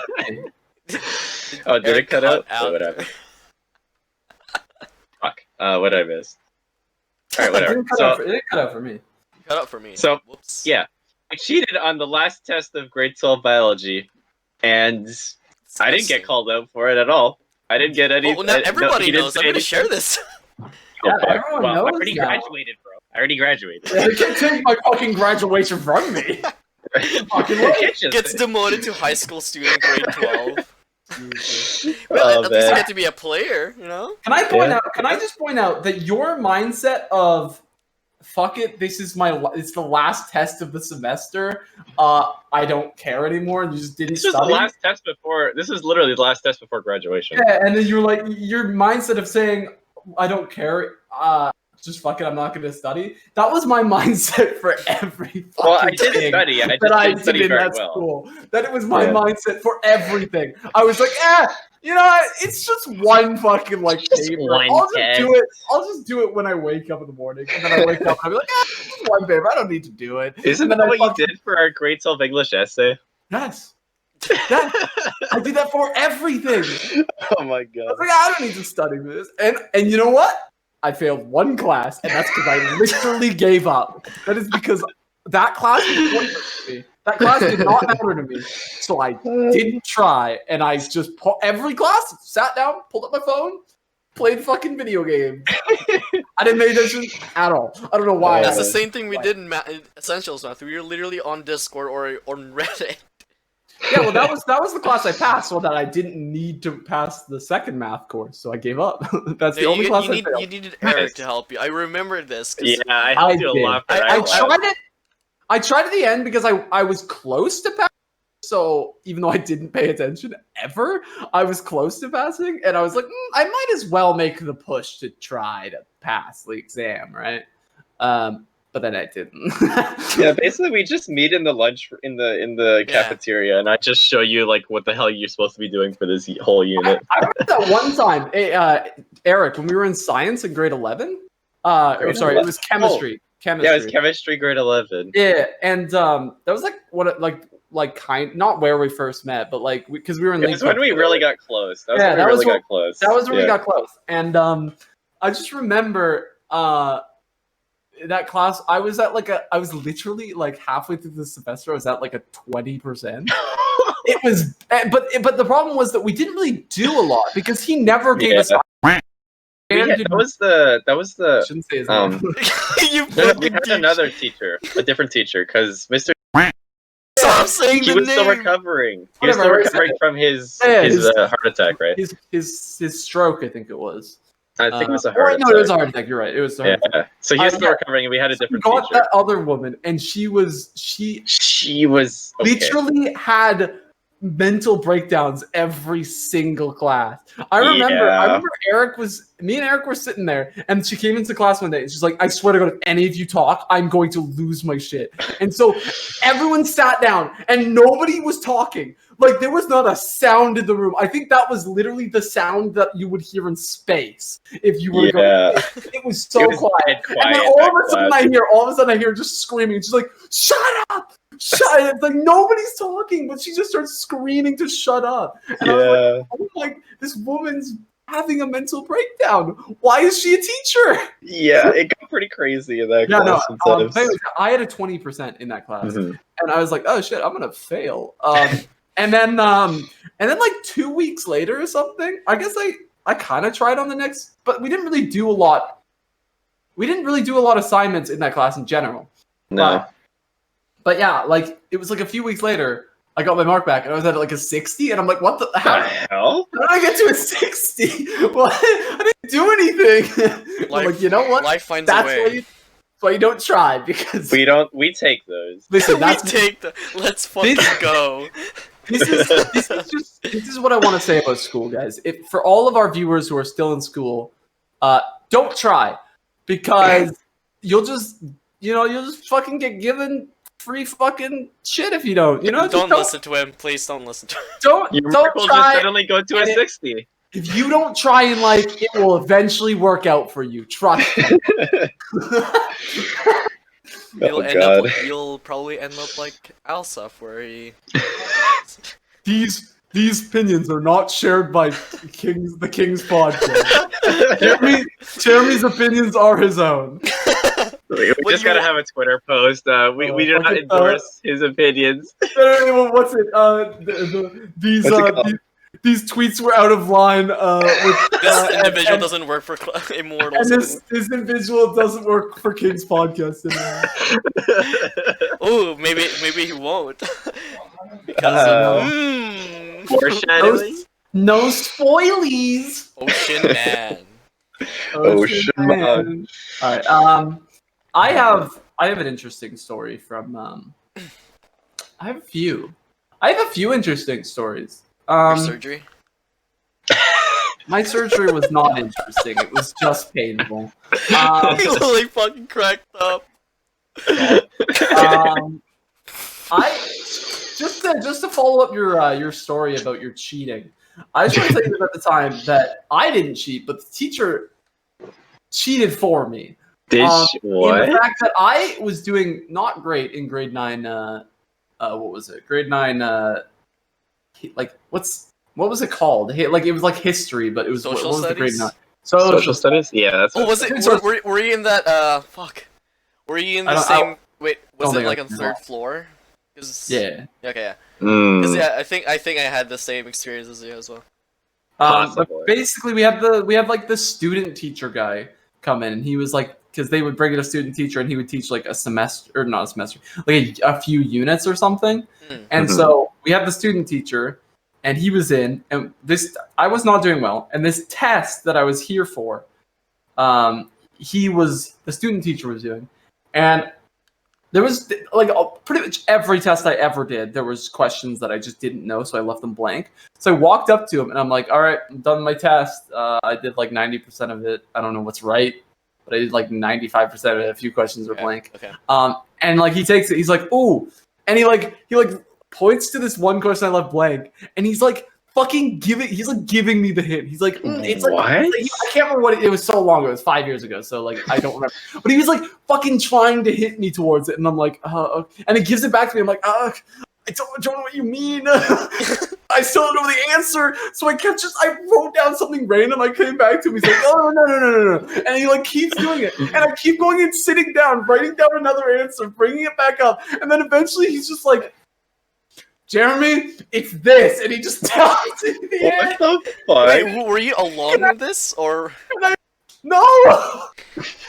Oh, did Eric it cut out? out Oh, whatever. Fuck. What did I miss? All right, it whatever. didn't cut So out for, it didn't cut out for me. Cut out for me. So, Whoops. yeah, I cheated on the last test of grade 12 biology, and I didn't get Disgusting. called out for it at all. I didn't get any. Oh, now everybody he didn't knows. say I'm gonna anything. share this. Yeah, fuck. everyone Well, I knows already now. graduated, bro. I already graduated. They can't take my fucking graduation from me. Fucking You what? can't just- Gets demoted to high school student, grade 12. Jesus. Well, Oh, at least you man. get to be a player, you know? Can I point Yeah. out? Can I just point out that your mindset of "fuck it, this is it's the last test of the semester. I don't care anymore," and you just didn't This was the study. last test before. This is literally the last test before graduation. Yeah, and then you're like, your mindset of saying, "I don't care. Just fuck it. I'm not going to study." That was my mindset for every fucking Well, I didn't thing study. I just that I didn't did study in very that well. school. That it was my Yeah. mindset for everything. I was like, you know what? It's just one fucking like Just paper. one I'll just test. do it. I'll just do it when I wake up in the morning, and then I wake up and I'll be like, just one paper. I don't need to do it. Isn't And then that I what you fucking- did for our grade 12 English essay? Yes. Yeah, I did that for everything. Oh my I god. was like, I don't need to study this. And you know what? I failed one class, and that's because I literally gave up. That is because that class was pointless to me. That class did not matter to me. So I didn't try, and I just every class sat down, pulled up my phone, played fucking video games. I didn't pay attention at all. I don't know why. That's I the did. same thing we did in Essentials Math. We were literally on Discord or on Reddit. Yeah, well, that was the class I passed, so that I didn't need to pass the second math course, so I gave up. That's the only class I failed. You needed Eric Nice. to help you. I remember this. 'cause Yeah, I helped you a did. lot. For I that. tried it. I tried at the end because I was close to passing. So even though I didn't pay attention ever, I was close to passing, and I was like, I might as well make the push to try to pass the exam, right? But then I didn't. Yeah, basically we just meet in the lunch in the Yeah. cafeteria, and I just show you like what the hell you're supposed to be doing for this whole unit. I remember that one time, Eric, when we were in science in grade 11. Grade Sorry, 11. it was chemistry. Chemistry. Yeah, it was chemistry grade 11. Yeah, and that was like not where we first met, but like because we were in It League was when Cup we together. really got close. That was Yeah, when we that was really when- got close. That was when we Yeah. got close, and I just remember that class. I was literally like halfway through the semester. I was at like a 20%. It was, but the problem was that we didn't really do a lot because he never gave us. Yeah, that was the Shouldn't say his um, name. You no, we fucking had teach. another teacher, a different teacher, because Mr. Stop saying He the was still name. recovering. He was Whatever, still I said recovering it. from his Yeah, heart attack, right? his stroke, I think it was. I think it was a Oh, heart no, it was a attack. heart attack. You're right. It was a heart attack. Yeah. So he was still yeah. recovering, and we had a We different got teacher. that other woman, and she She was okay. literally had mental breakdowns every single class. I remember me and Eric were sitting there, and she came into class one day, and she's like, I swear to God, if any of you talk, I'm going to lose my shit. And so everyone sat down, and nobody was talking. Like, there was not a sound in the room. I think that was literally the sound that you would hear in space if you were to go. Yeah. It was so It was quiet. dead quiet And then in all that of a sudden I hear just screaming. She's like, shut up! Shut up! It's like nobody's talking, but she just starts screaming to shut up. And I was Yeah. like, oh my, this woman's having a mental breakdown. Why is she a teacher? Yeah, it got pretty crazy in that Yeah, no. class sometimes. Anyways, I had a 20% in that class, Mhm. and I was like, oh shit, I'm gonna fail. And then like 2 weeks later or something, I guess I kind of tried on the next, but we didn't really do a lot. We didn't really do a lot of assignments in that class in general. No. But yeah, like it was like a few weeks later, I got my mark back and I was at like a 60, and I'm like, what the What the hell? how did I get to a 60? Well, I didn't do anything. I'm Life, like, you know what? life finds That's a way. why you don't try, because We take those. listen, We that's take the. Let's fucking go. this is what I want to say about school, guys. If for all of our viewers who are still in school, don't try, because you'll just fucking get given free fucking shit if you don't. You know, just Don't listen to him, please. Don't listen to him. Don't Your mark will just try. suddenly go to a and it- 60. If you don't try in life, it will eventually work out for you. Trust me. You'll probably end up like Alsaf, where he. These opinions are not shared by the King's podcast. Jeremy's opinions are his own. We What just you gotta want- have a Twitter post. We do not fucking, endorse his opinions. What's it? These What's it called? these tweets were out of line. With, This individual and, doesn't work for Immortals. and this individual doesn't work for King's podcast anymore. Oh, maybe he won't. Because Foreshadowing. No spoilies. Ocean Man. Ocean Man. All right. I have an interesting story from. I have a few interesting stories. Your surgery. My surgery was not interesting. It was just painful. He literally fucking cracked up. I just to follow up your story about your cheating. I just want to tell you at the time that I didn't cheat, but the teacher cheated for me. In What? the fact that I was doing not great in grade 9. What was it? Grade 9. Like what was it called? Like it was like history, but it was Social what was the grade studies? 9? Social studies? Yeah, that's Oh, what was it? Were you in that? Fuck. Were you in I the don't- same? Wait, was don't it think like I on can third recall. floor? 'Cause- Yeah. Okay, yeah. Mm. 'Cause, yeah, I think I had the same experience as you as well. But Possibly. basically, we had like the student teacher guy come in, and he was like, because they would bring in a student teacher, and he would teach like a semester, or not a semester, like a few units or something. Mm. And Mhm. so we had the student teacher, and he was in, and I was not doing well, and this test that I was here for, the student teacher was doing, and there was like pretty much every test I ever did, there was questions that I just didn't know, so I left them blank. So I walked up to him and I'm like, all right, I'm done my test. I did like 90% of it. I don't know what's right, but I did like 95% of it. A few questions were Okay, blank. okay. And like he takes it, he's like, ooh, and he points to this one question I left blank, and he's like he's like giving me the hint. He's like, it's like, What? I can't remember what it was so long ago. It was 5 years ago, so like I don't remember. But he was like fucking trying to hit me towards it, and I'm like, okay. And he gives it back to me. I'm like, I don't know what you mean. I still don't know the answer. So I wrote down something random. I came back to him. He's like, oh no. And he like keeps doing it. And I keep going and sitting down, writing down another answer, bringing it back up. And then eventually he's just like, Jeremy, it's this. And he just tells me the What answer. the fuck? Wait, were you alone with this, or? No!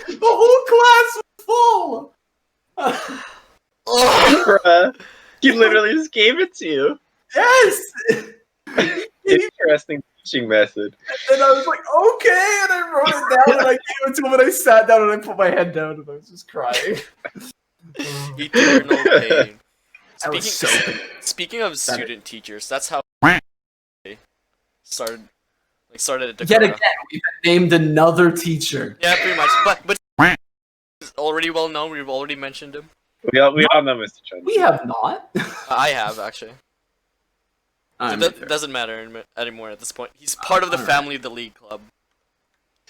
The whole class was full. Bruh. He literally just gave it to you. Yes! Interesting teaching method. And I was like, okay, and I wrote it down, and I gave it to him, and I sat down, and I put my head down, and I was just crying. Eternal pain. I was so Speaking of student teachers, that's how started at Dakota. Yet again, we've named another teacher. Yeah, pretty much. But he's already well known. We've already mentioned him. We all know Mr. Chen. We have not. I have actually. That doesn't matter anymore at this point. He's part of the family of the League Club.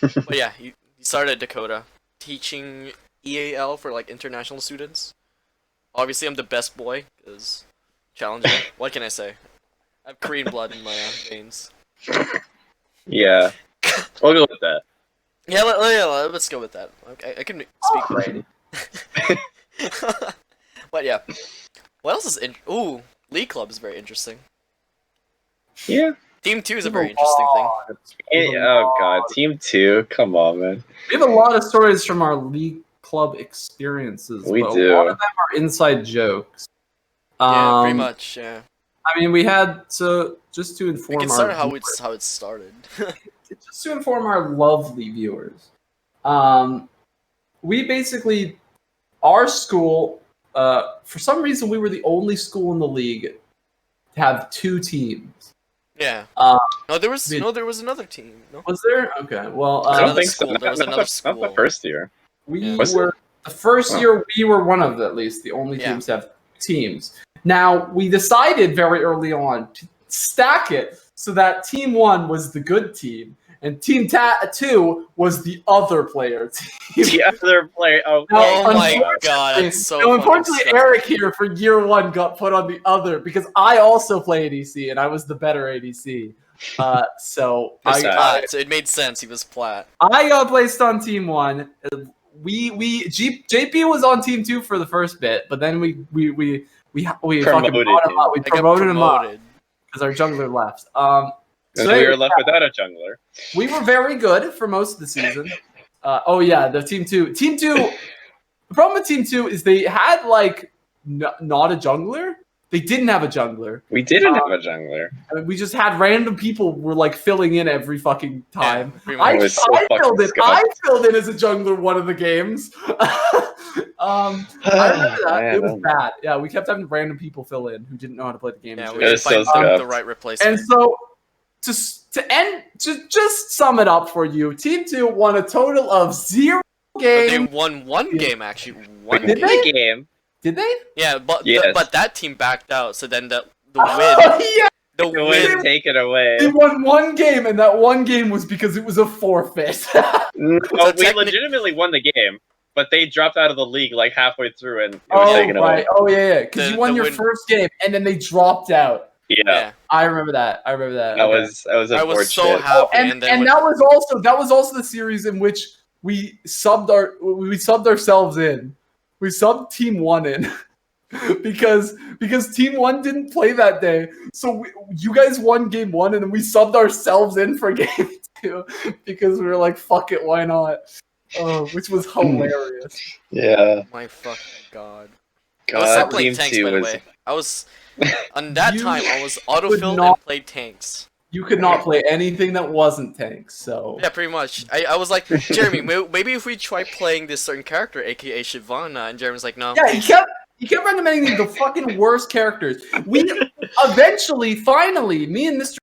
But yeah, he started at Dakota, teaching EAL for like international students. Obviously, I'm the best boy, because challenging. What can I say? I have Korean blood in my veins. Yeah. We'll go with that. Yeah, let's go with that. Okay, I can speak Alrighty. But yeah. What else is Ooh, League Club is very interesting. Yeah. Team 2 is a very interesting thing. Oh god, Team 2? Come on, man. We have a lot of stories from our League Club experiences. We but do. A lot of them are inside jokes. Yeah, pretty much, yeah. I mean, we had, so just to We inform can start our how viewers- it started. just to inform our lovely viewers, we basically, our school, for some reason, we were the only school in the league to have 2 teams. Yeah. No, there was another team. No. Was there? Okay. Well, I don't another think so. school. There was Not another the school. first year. we Was it? were the first year. We were one of at least the only Yeah. teams to have teams. Now we decided very early on to stack it so that team 1 was the good team and team 2 was the other player team. The other player. Oh, Oh my Unfortunately- god, that's so. Now, unfortunately, fucking sad. Eric here for year 1 got put on the other because I also play ADC and I was the better ADC. So He was I plat, so it made sense. He was plat. got placed on team 1. JP was on team 2 for the first bit, but then we fucking Promoted brought him up. We I got promoted him up promoted. because our jungler left. and So we anyway, were left without a jungler. we were very good for most of the season. The team 2. Team 2. The problem with team 2 is they had like not a jungler. They didn't have a jungler. We didn't have a jungler. I mean, we just had random people were like filling in every fucking time. Yeah, pretty I, much. It was so I fucking filled in. scum. I filled in as a jungler one of the games. I remember that. Man, It was bad. Yeah, we kept having random people fill in who didn't know how to play the game. Yeah, and we shit. It didn't was so find scuffed. the right replacement. And so to just sum it up for you, Team 2 won a total of 0 But they games. won one game actually. We One Did game. they? the game. Did they? Yeah, but Yes. but that team backed out. So then the Oh, win, yeah. the The win. win, take it away. They won 1 game, and that 1 game was because it was a forfeit. No, So we technic- legitimately won the game, but they dropped out of the league like halfway through, and it was taken away. Oh, yeah. Because The- you won the your win- first game, and then they dropped out. Yeah, Yeah, I remember that. that Okay. was I was so unfortunate. happy. And then when- that was also the series in which we subbed ourselves in. We subbed Team 1 in. because Team 1 didn't play that day. So you guys won game 1 and then we subbed ourselves in for game 2 because we were like, fuck it, why not? Which was hilarious. Yeah, my fucking god. I was God, not playing Team tanks, 2 by the was. way. I was on that You time. I was would autofilled not- and played tanks. You could not play anything that wasn't tanks, so Yeah, pretty much. I was like, Jeremy, maybe if we try playing this certain character, aka Shyvana, and Jeremy's like, no. yeah, he kept recommending the fucking worst characters. We eventually, finally, me and Mr.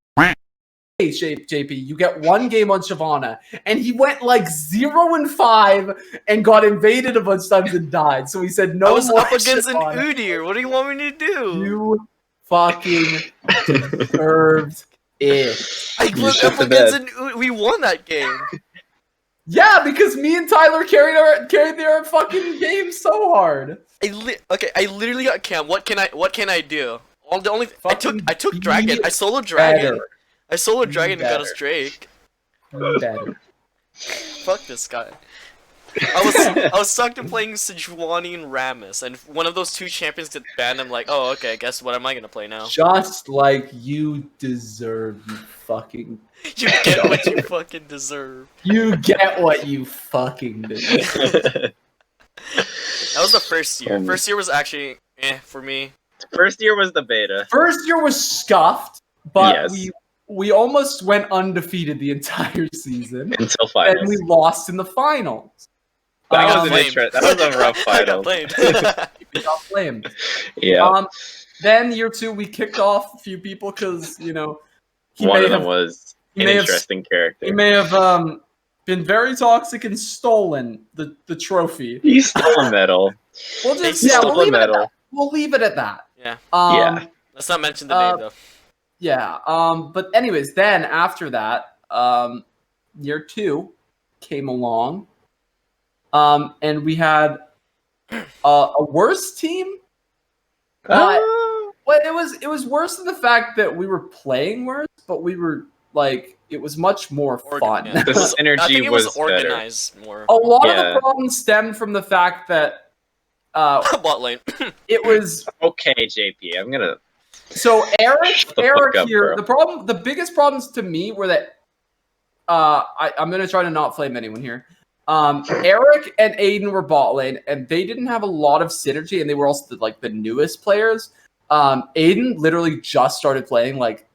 Hey, JP, you get 1 game on Shyvana, and he went like 0-5 and got invaded a bunch of times and died. So he said, "No I was more up against an Shyvana." Udyr. What do you want me to do? You fucking deserved it. I You was shit up the against bed. an Udyr. We won that game. Yeah, because me and Tyler carried their fucking game so hard. I literally got camp. What can I do? I Fucking took be dragon. I solo dragon. better. I solo Be dragon and got us better. Drake. Better. Fuck this guy. I was stuck to playing Sejuani and Rammus, and one of those 2 champions get banned. I'm like, oh, okay. Guess what am I gonna play now? Just like you deserve, you fucking. You get what you fucking deserve. You get what you fucking deserve. That was the first year. Um, First year was actually for me. First year was the beta. First year was scuffed, but Yes. we almost went undefeated the entire season, Until and finals. we lost in the finals. That was got an blamed. that was a rough I final. got blamed. We got blamed. Yeah, Then year 2, we kicked off a few people because he one may of them have was he an may have- interesting character. he may have been very toxic and stolen the trophy. He stole a medal. We'll They just yeah, stole we'll a leave it at medal. that. We'll leave it at that. Yeah. Yeah. Let's not mention the name though. Yeah. But anyways, then after that, year 2 came along. And we had a worse team. But well, it was worse in the fact that we were playing worse, but we were like it was much more fun. Yeah. The synergy I think it was was better. organized more. A lot of Yeah. the problems stemmed from the fact that Bot lane. it was Okay, JP, I'm gonna. so Eric the fuck up, here. bro. The biggest problems to me were that I'm gonna try to not flame anyone here. Eric and Aiden were bot lane, and they didn't have a lot of synergy, and they were also the newest players. Aiden literally just started playing like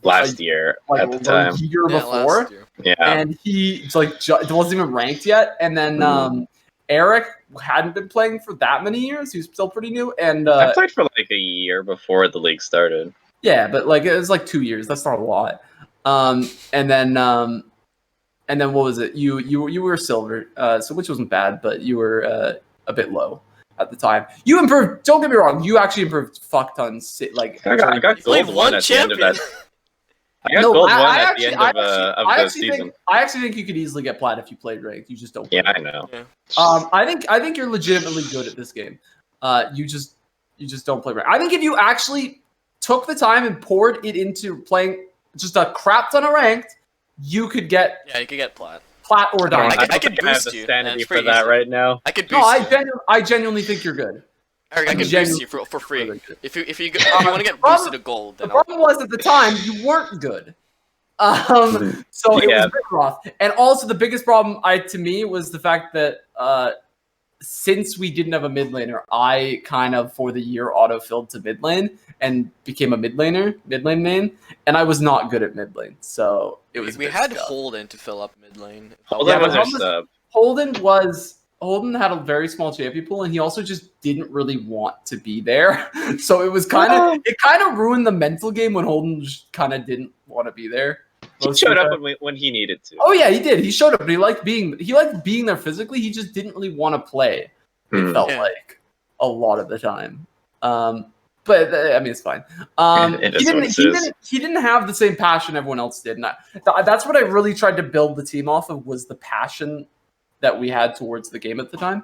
last year at the time. a year Yeah, before. last year. Yeah. And he wasn't even ranked yet. And then Eric hadn't been playing for that many years. He was still pretty new. And I played for like a year before the league started. yeah, but like it was like 2 years. That's not a lot. And then what was it? You were silver, so which wasn't bad, but you were a bit low at the time. You improved. Don't get me wrong. You actually improved fuck tons. Like I got You played gold one one at the end of that. champion. I got gold one at the end of the season. I actually think you could easily get plat if you played ranked. You just don't. Yeah, play I know. Yeah. I think you're legitimately good at this game. You just don't play ranked. I think if you actually took the time and poured it into playing just a crap ton of ranked, you could get Yeah, you could get plat. plat or diamond. I could don't think I have boost the you, sanity and it's for pretty that easy. right now. I could boost No, you. I genuinely think you're good. Eric, I I'm can genuinely- boost you for free. really good. If you want to get boosted to gold, The then I'll, problem was at the time you weren't good. So it Yeah. was a bit rough. And also the biggest problem to me was the fact that since we didn't have a mid laner, I kind of for the year auto-filled to mid lane and became a mid lane main, and I was not good at mid lane. So it was we a bit had scuffed. Holden to fill up mid lane. Hold Yeah, on, but was our Holden sub. Holden had a very small champion pool, and he also just didn't really want to be there. So it was kind of ruined the mental game when Holden just kind of didn't want to be there. He showed up when he needed to. Oh yeah, he did. He showed up, and he liked being there physically. He just didn't really want to play. It felt Yeah. like a lot of the time. But I mean, it's fine. It is what it is. He didn't have the same passion everyone else did, and that's what I really tried to build the team off of was the passion that we had towards the game at the time.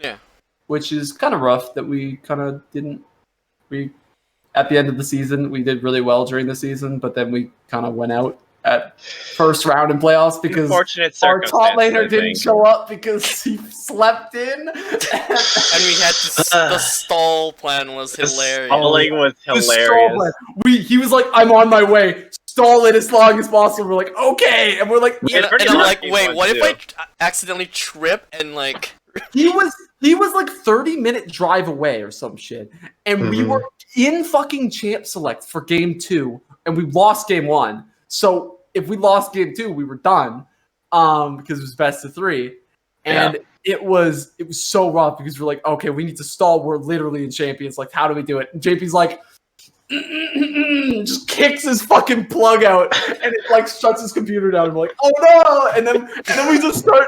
Yeah. Which is kind of rough that we kind of didn't. We at the end of the season we did really well during the season, but then we kind of went out at first round in playoffs because Unfortunate our top circumstance, I laner didn't think. show up because he slept in. And we had the stall plan was The hilarious. stalling was The stall hilarious. plan. He was like, "I'm on my way. Stall it as long as possible." We're like, "Okay," and we're like, Yeah, And, pretty and I'm much like, he wait, was what if too. I accidentally trip and like He was like 30-minute drive away or some shit. And we were in fucking champ select for game 2 and we lost game 1. So if we lost game 2, we were done. Because it was best of 3. And it was so rough because we're like, okay, we need to stall. We're literally in champions. Like, how do we do it? And JP's like just kicks his fucking plug out and it like shuts his computer down and we're like, oh no, and then we just start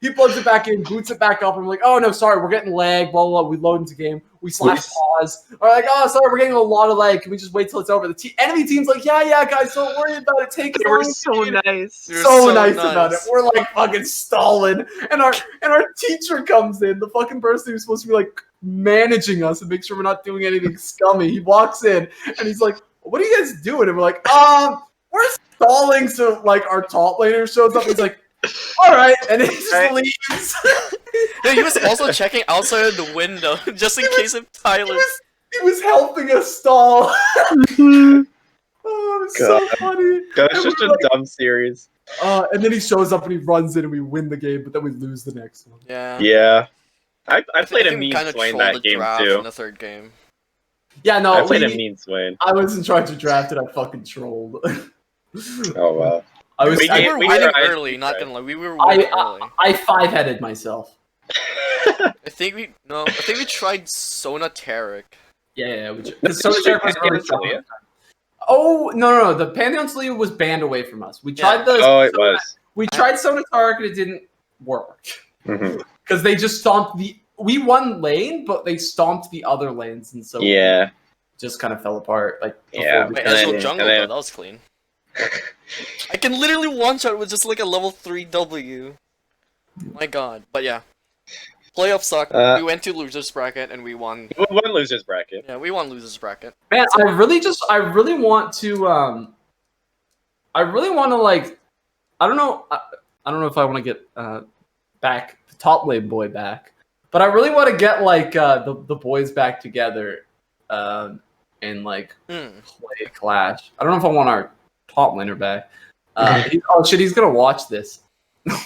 he plugs it back in, boots it back up, and we're like, oh no, sorry, we're getting lag, blah, blah, blah. We load into game, we slash pause. We're like, oh, sorry, we're getting a lot of lag. Can we just wait till it's over? The enemy team's like, yeah, guys, don't worry about it. Take as They long were as so you need." nice. You're So nice about it. We're like fucking stalling. And our teacher comes in, the fucking person who's supposed to be like managing us and make sure we're not doing anything scummy. He walks in and he's like, what are you guys doing? And we're like, we're stalling so like our top laner shows up. He's like, all right, and he just leaves. No, he was also checking outside of the window just in case of Tyler. He was helping us stall. Oh, it was so funny. That's And just we're a like, dumb series. and then he shows up and he runs in and we win the game, but then we lose the next one. Yeah. Yeah. I played a think we mean kinda Swain trolled that the game draft too. in the third game. Yeah, no, I played a mean Swain. I was in charge of draft and I fucking trolled. Oh wow. I was. We Yeah, were we winning tried, early, we not tried. gonna lie. We were winning early. I 5-headed myself. I think we tried Sona Tarek. Yeah. Because Soda Shark was really strong. Actually, Oh no! The Pantheon Sleeve was banned away from us. We tried the. Oh, it was. We tried Sona Tark and it didn't work Mhm. because they just stomped the. We won lane, but they stomped the other lanes, and so Yeah. it just kind of fell apart. Like Yeah. before we Wait, And Ezreal then- jungle and then- though, that was clean. I can literally one shot with just like a level 3 W. My god. But yeah. Playoffs suck. We went to losers bracket and we won. We won losers bracket. Yeah, we won losers bracket. Man, I really want to like, I don't know if I want to get back the top lane boy back, but I really want to get like the boys back together and like play Clash. I don't know if I want our top laner back. He's gonna watch this.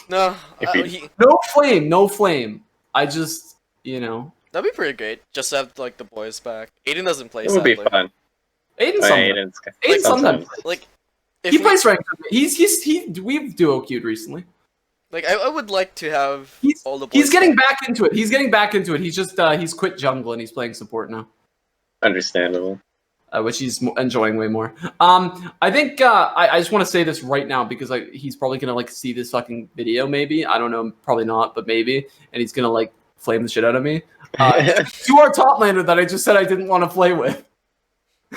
No, If No flame. I just, that'd be pretty great. Just to have like the boys back. Aiden doesn't play. It would be sadly. fun. Aiden Aiden's Aiden sometimes. Like, if He we- plays ranked. We've duo queued recently. Like, I would like to have all the boys. He's getting back into it. He's just he's quit jungle and he's playing support now. Understandable. Which he's enjoying way more. I think I just want to say this right now because he's probably gonna like see this fucking video. Maybe I don't know, probably not, but maybe, and he's gonna like flame the shit out of me. To our top laner that I just said I didn't want to play with.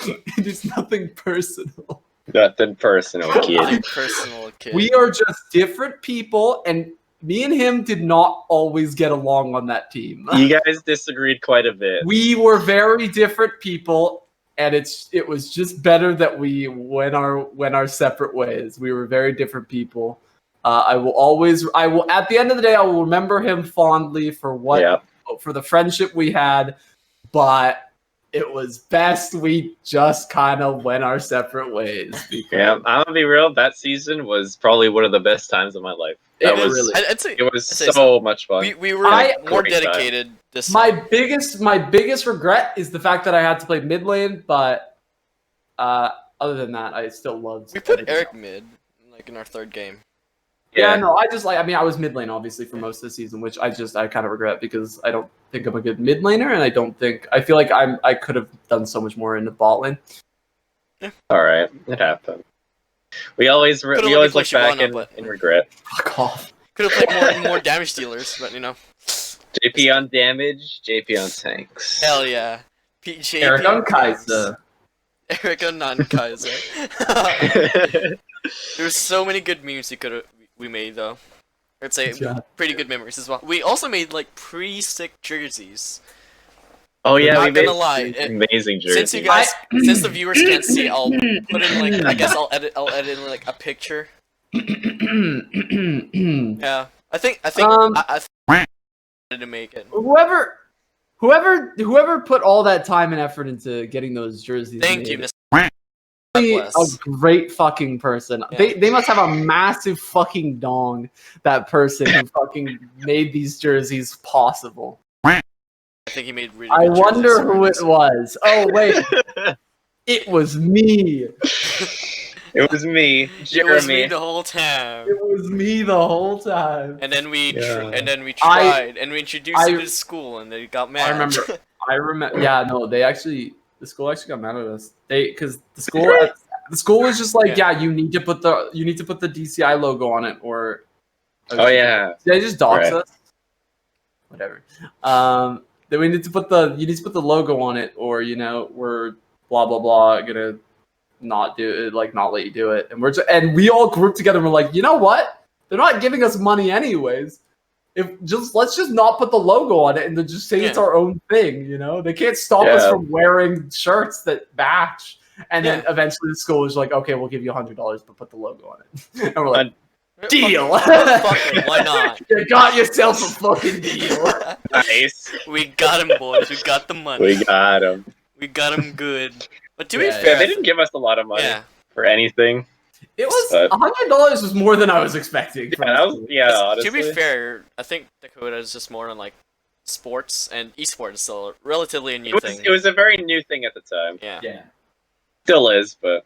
It is nothing personal. Nothing personal, kid. Personal kid. We are just different people, and me and him did not always get along on that team. You guys disagreed quite a bit. We were very different people. And it was just better that we went our separate ways. We were very different people. I will at the end of the day, I will remember him fondly for for the friendship we had. But it was best we just kind of went our separate ways. Yeah, I'm gonna be real. That season was probably one of the best times of my life. It was so much fun. We were more dedicated this my time. biggest regret is the fact that I had to play mid lane, but other than that, I still loved. We put Eric mid, like in our third game. Yeah, no, I was mid lane obviously for most of the season, which I kind of regret because I don't think I'm a good mid laner, and I feel like I could have done so much more in the bot lane. Yeah. All right, it happened. We always look back and regret. Fuck off. Could have played more damage dealers, but you know. JP on damage, JP on tanks. Hell yeah. PJ. Eric on Kaiser. Eric on non-Kaiser. There's so many good memes we made though. I'd say pretty good memories as well. We also made like pre-sick jerseys. Oh yeah, not we made gonna lie. amazing jerseys. Since the viewers can't see, I'll put in like I guess I'll edit in like a picture. Yeah, I think I to make it. Whoever put all that time and effort into getting those jerseys. Thank you, Mr. A great fucking person. Yeah. They must have a massive fucking dong. That person who fucking made these jerseys possible. I think he made really. I good wonder jerseys. who it was. Oh wait, it was me. It was me, Jeremy. It was me the whole time. It was me the whole time. And then we I- and we introduced him to the school, and they got mad. I remember. Yeah, no, the school actually got mad at us. Because the school was just like, yeah, you need to put the DCI logo on it, or Oh yeah. they just dox Right. us. Whatever. Then you need to put the logo on it, or we're blah blah blah gonna not do it, like not let you do it, and we all grouped together and we're like, you know what? They're not giving us money anyways. Let's just not put the logo on it and then just say it's our own thing, They can't stop us from wearing shirts that match. And then eventually the school was like, okay, we'll give you $100, but put the logo on it. And we're like, deal. Fucking, why not? You got yourself a fucking deal. Nice. We got him, boys. We got the money. We got him. We got him good. But to be Yeah, fair, Yeah, they didn't give us a lot of money yeah. for anything. It was $100 was more than I was expecting. Yeah, that was, honestly. To be fair, I think Dakota is just more on like sports, and esports is still relatively a new thing. It was a very new thing at the time. Yeah. Yeah. Still is, but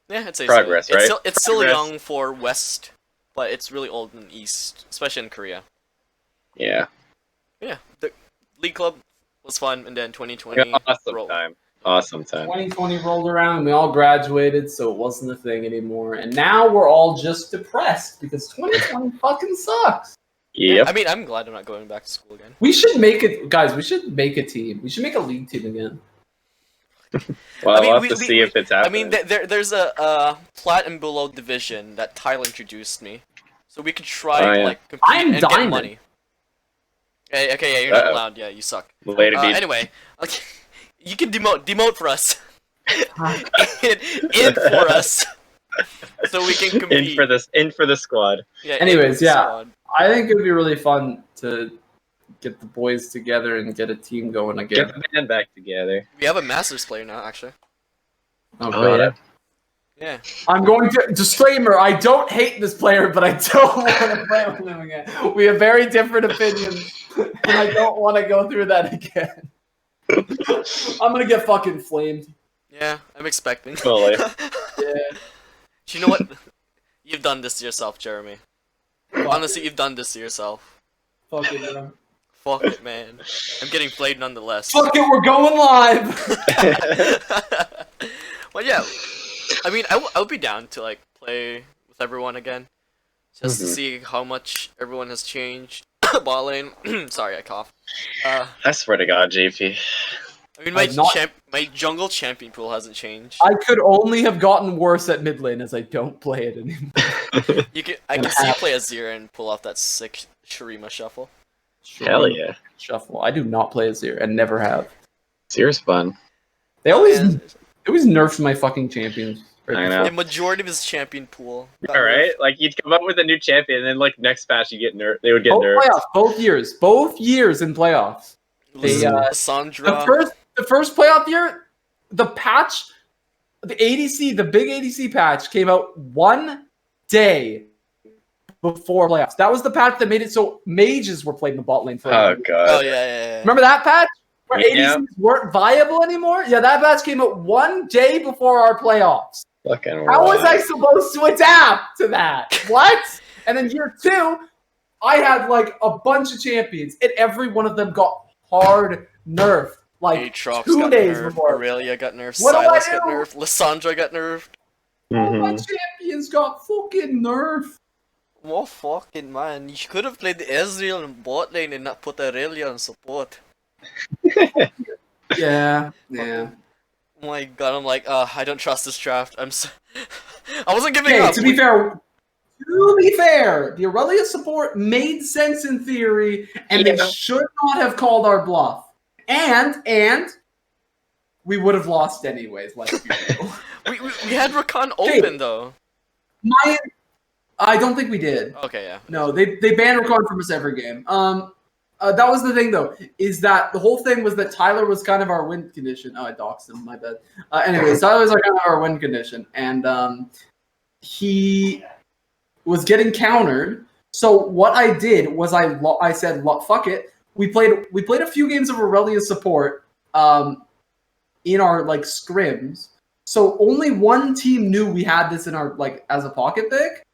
Yeah, I'd say progress, so. right? It's still Progress. young for West, but it's really old in East, especially in Korea. yeah. Yeah, the League Club was fun, and then 2020 Awesome rolled. time. Awesome time. 2020 rolled around and we all graduated, so it wasn't a thing anymore. And now we're all just depressed because 2020 fucking sucks. Yep. I mean, I'm glad I'm not going back to school again. We should make it, guys. We should make a team. We should make a league team again. Well, I mean, we'll have to see if it's I happening. mean, there's a plat and below division that Tyler introduced me, so we could try Oh, yeah. like compete I'm and diamond. get money. Okay, yeah, you're not Uh-oh. allowed. Yeah, you suck. Later, dude. Anyway, okay, you can demote for us. in for us, so we can compete. In for the squad. Yeah, Anyways, in yeah. squad. I think it would be really fun to get the boys together and get a team going again. Get the band back together. We have a Masters player now, actually. Oh, Oh, God. Yeah. I'm going to disclaimer. I don't hate this player, but I don't want to play with him again. We have very different opinions, and I don't want to go through that again. I'm gonna get fucking flamed. Yeah, I'm expecting. Totally. Yeah. You know what? You've done this to yourself, Jeremy. Honestly, you've done this to yourself. Fuck it, bro. Fuck it, man. I'm getting played nonetheless. Fuck it, we're going live. Well, yeah. I mean, I would be down to like play with everyone again, just to Mhm. see how much everyone has changed. Bot lane. Sorry, I coughed. I swear to God, JP. I mean, I've not- my jungle champion pool hasn't changed. I could only have gotten worse at mid lane as I don't play it anymore. I can see you play Azir and pull off that sick Shurima shuffle. Hell yeah. Shuffle. I do not play Azir and never have. Seer's fun. They always Yeah, nerf my fucking champions. I know. the majority of his champion pool. got All right, nerfed. like you'd come up with a new champion, and then like next patch you get nerfed. They would get Both nerfed. playoffs, both years in playoffs. They, Lissandra. The first playoff year, the patch, the ADC, the big ADC patch came out one day before playoffs. That was the patch that made it so mages were played in the bot lane for. Oh Oh god. yeah. Remember that patch where Yeah. ADCs weren't viable anymore? Yeah, that patch came out one day before our playoffs. Fucking. How was wild. I supposed to adapt to that? What? And then year two, I had like a bunch of champions, and every one of them got hard nerfed. Like Aatrox 2 got days nerfed, before. Aurelia got nerfed, What do I Silas got do? nerfed, Lissandra got nerfed. All my Mhm. champions got fucking nerfed. Well, fucking man, you could have played the Ezreal in bot lane and not put Aurelia on support. Yeah. Oh my god, I'm like, I don't trust this draft. I wasn't giving Okay, up. to be fair, the Aurelia support made sense in theory, and they Yeah. should not have called our bluff. And we would have lost anyways. Let's be real. we had Rakan Okay. open though. I don't think we did. Okay, yeah. No, they banned Rakan from us every game. That was the thing though, is that the whole thing was that Tyler was kind of our win condition. Oh, I doxed him. My bad. Anyways, Tyler was like kind of our win condition, and he was getting countered. So what I did was I said, fuck it. We played a few games of Aurelia support in our like scrims. So only one team knew we had this in our like as a pocket pick,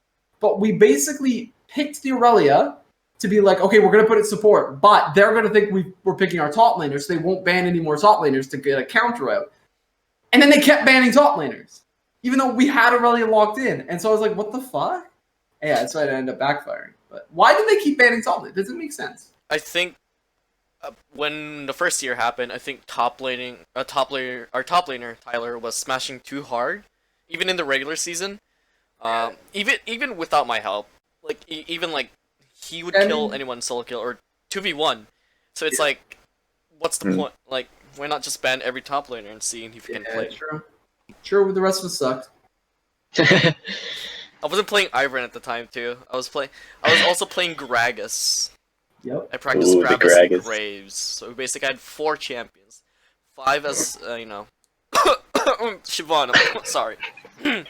but we basically picked the Aurelia to be like, okay, we're gonna put it support, but they're gonna think we're picking our top laners, so they won't ban any more top laners to get a counter out. And then they kept banning top laners, even though we had Aurelia locked in. And so I was like, what the fuck? Yeah, that's why it ended up backfiring. But why did they keep banning top laners? Doesn't make sense. I think when the first year happened, I think our top laner Tyler was smashing too hard, even in the regular season. Even without my help, like even like he would kill anyone solo kill or 2v1. So it's like, what's the point? Like, why not just ban every top laner and see if you can play? True, the rest of us sucked. I wasn't playing Ivern at the time too. I was also playing Gragas. Yep. I practiced Ooh, the Gragas and Gragas. Graves. So basically I had 4 champions. 5 as, Shyvana. Sorry. I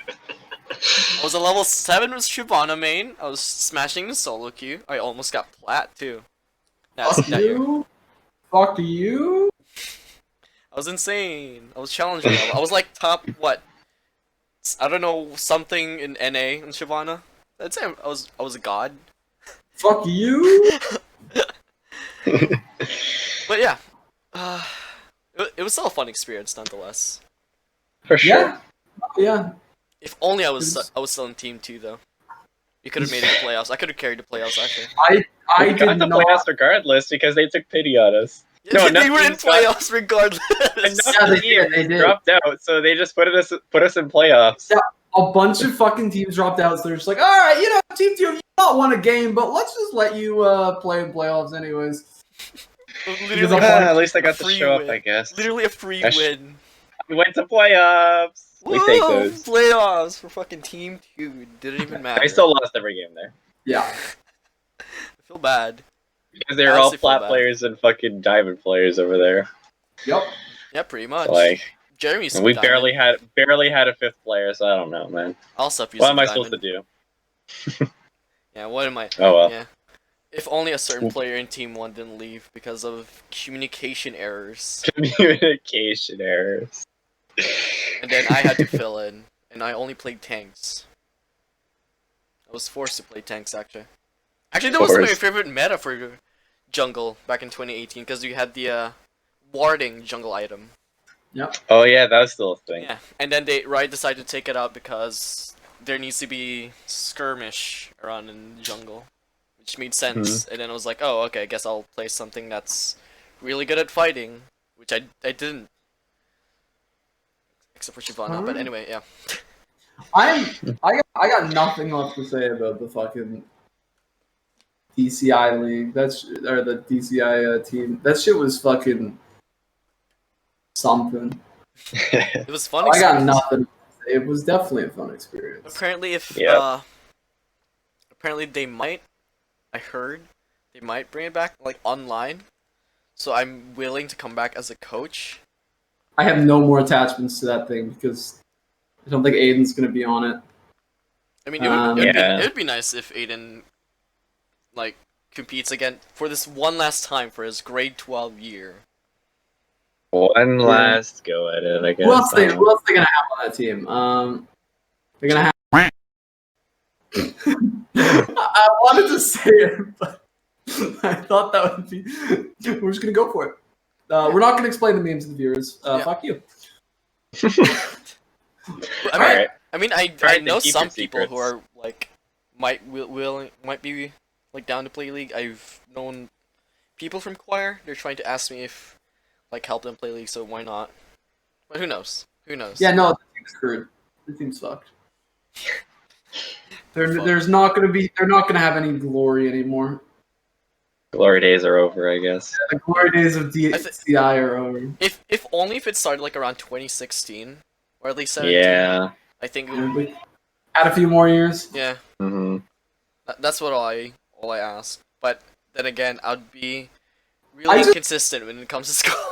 was a level 7 with Shyvana main. I was smashing the solo queue. I almost got plat too. Fuck you. Fuck you. I was insane. I was challenging level. I was like top, what? I don't know, something in NA in Shyvana. I'd say I was a god. Fuck you. But yeah, it was still a fun experience nonetheless. For sure. Yeah. Yeah. If only I was still in Team 2 though. You could have made it to playoffs. I could have carried the playoffs actually. I We got did the not. playoffs regardless because they took pity on us. No, they were in nothing's got- playoffs regardless. Enough Yeah, they teams did, they did. dropped out, so they just put us in playoffs. Yeah. A bunch of fucking teams dropped out, so they're just like, all right, Team 2, you not won a game, but let's just let you play in playoffs anyways. Literally, At least I got to free show win. up, I guess. Literally a free I sh- win. We went to playoffs. We take Whoa, those. playoffs for fucking Team 2. Didn't even matter. I still lost every game there Yeah. I feel bad. because they were all honestly feel flat bad. players and fucking diamond players over there. Yep. Yeah, pretty much. Like, Jeremy's and we diamond. barely had a 5th player, so I don't know, man. Also, What am I supposed to do? Yeah, what am I? Oh well. Yeah. If only a certain player in Team 1 didn't leave because of communication errors. Communication errors. And then I had to fill in, and I only played tanks. I was forced to play tanks, actually. Actually, that was my Forced. favorite meta for jungle back in 2018, because you had the warding jungle item. Yep. Oh yeah, that was still a thing. Yeah, and then Riot decided to take it out because there needs to be skirmish around in the jungle, which made sense. And then I was like, oh, okay, I guess I'll play something that's really good at fighting, which I didn't. Except for Shyvana, but anyway, yeah. I got nothing left to say about the fucking DCI league. Or the DCI team. That shit was fucking something. It was fun. I got experience. nothing. It was definitely a fun experience. Apparently, if Yeah. apparently they might. I heard they might bring it back like online. So I'm willing to come back as a coach. I have no more attachments to that thing because I don't think Aiden's gonna be on it. I mean, it Yeah. would be nice if Aiden like competes again for this one last time for his grade 12 year. One last go at it, I guess. Who else they gonna have on that team? They're gonna have. I wanted to say it, but I thought that would be. We're just gonna go for it. We're not gonna explain the memes to the viewers. Yeah. Fuck you. I mean, I Alright, know then keep some your people who secrets. are like might be like down to play League. I've known people from Choir. They're trying to ask me if like help them play League, so why not? But who knows? Who knows? Yeah, no, the team's screwed. The team's fucked. Fuck. There's not gonna be. They're not gonna have any glory anymore. Glory days are over, I guess. The glory days of DCI are over. If only if it started like around 2016 or at least 17. Yeah. I think it would, Add a few more years. yeah. hmm That's what all I ask. But then again, I'd be really inconsistent when it comes to school.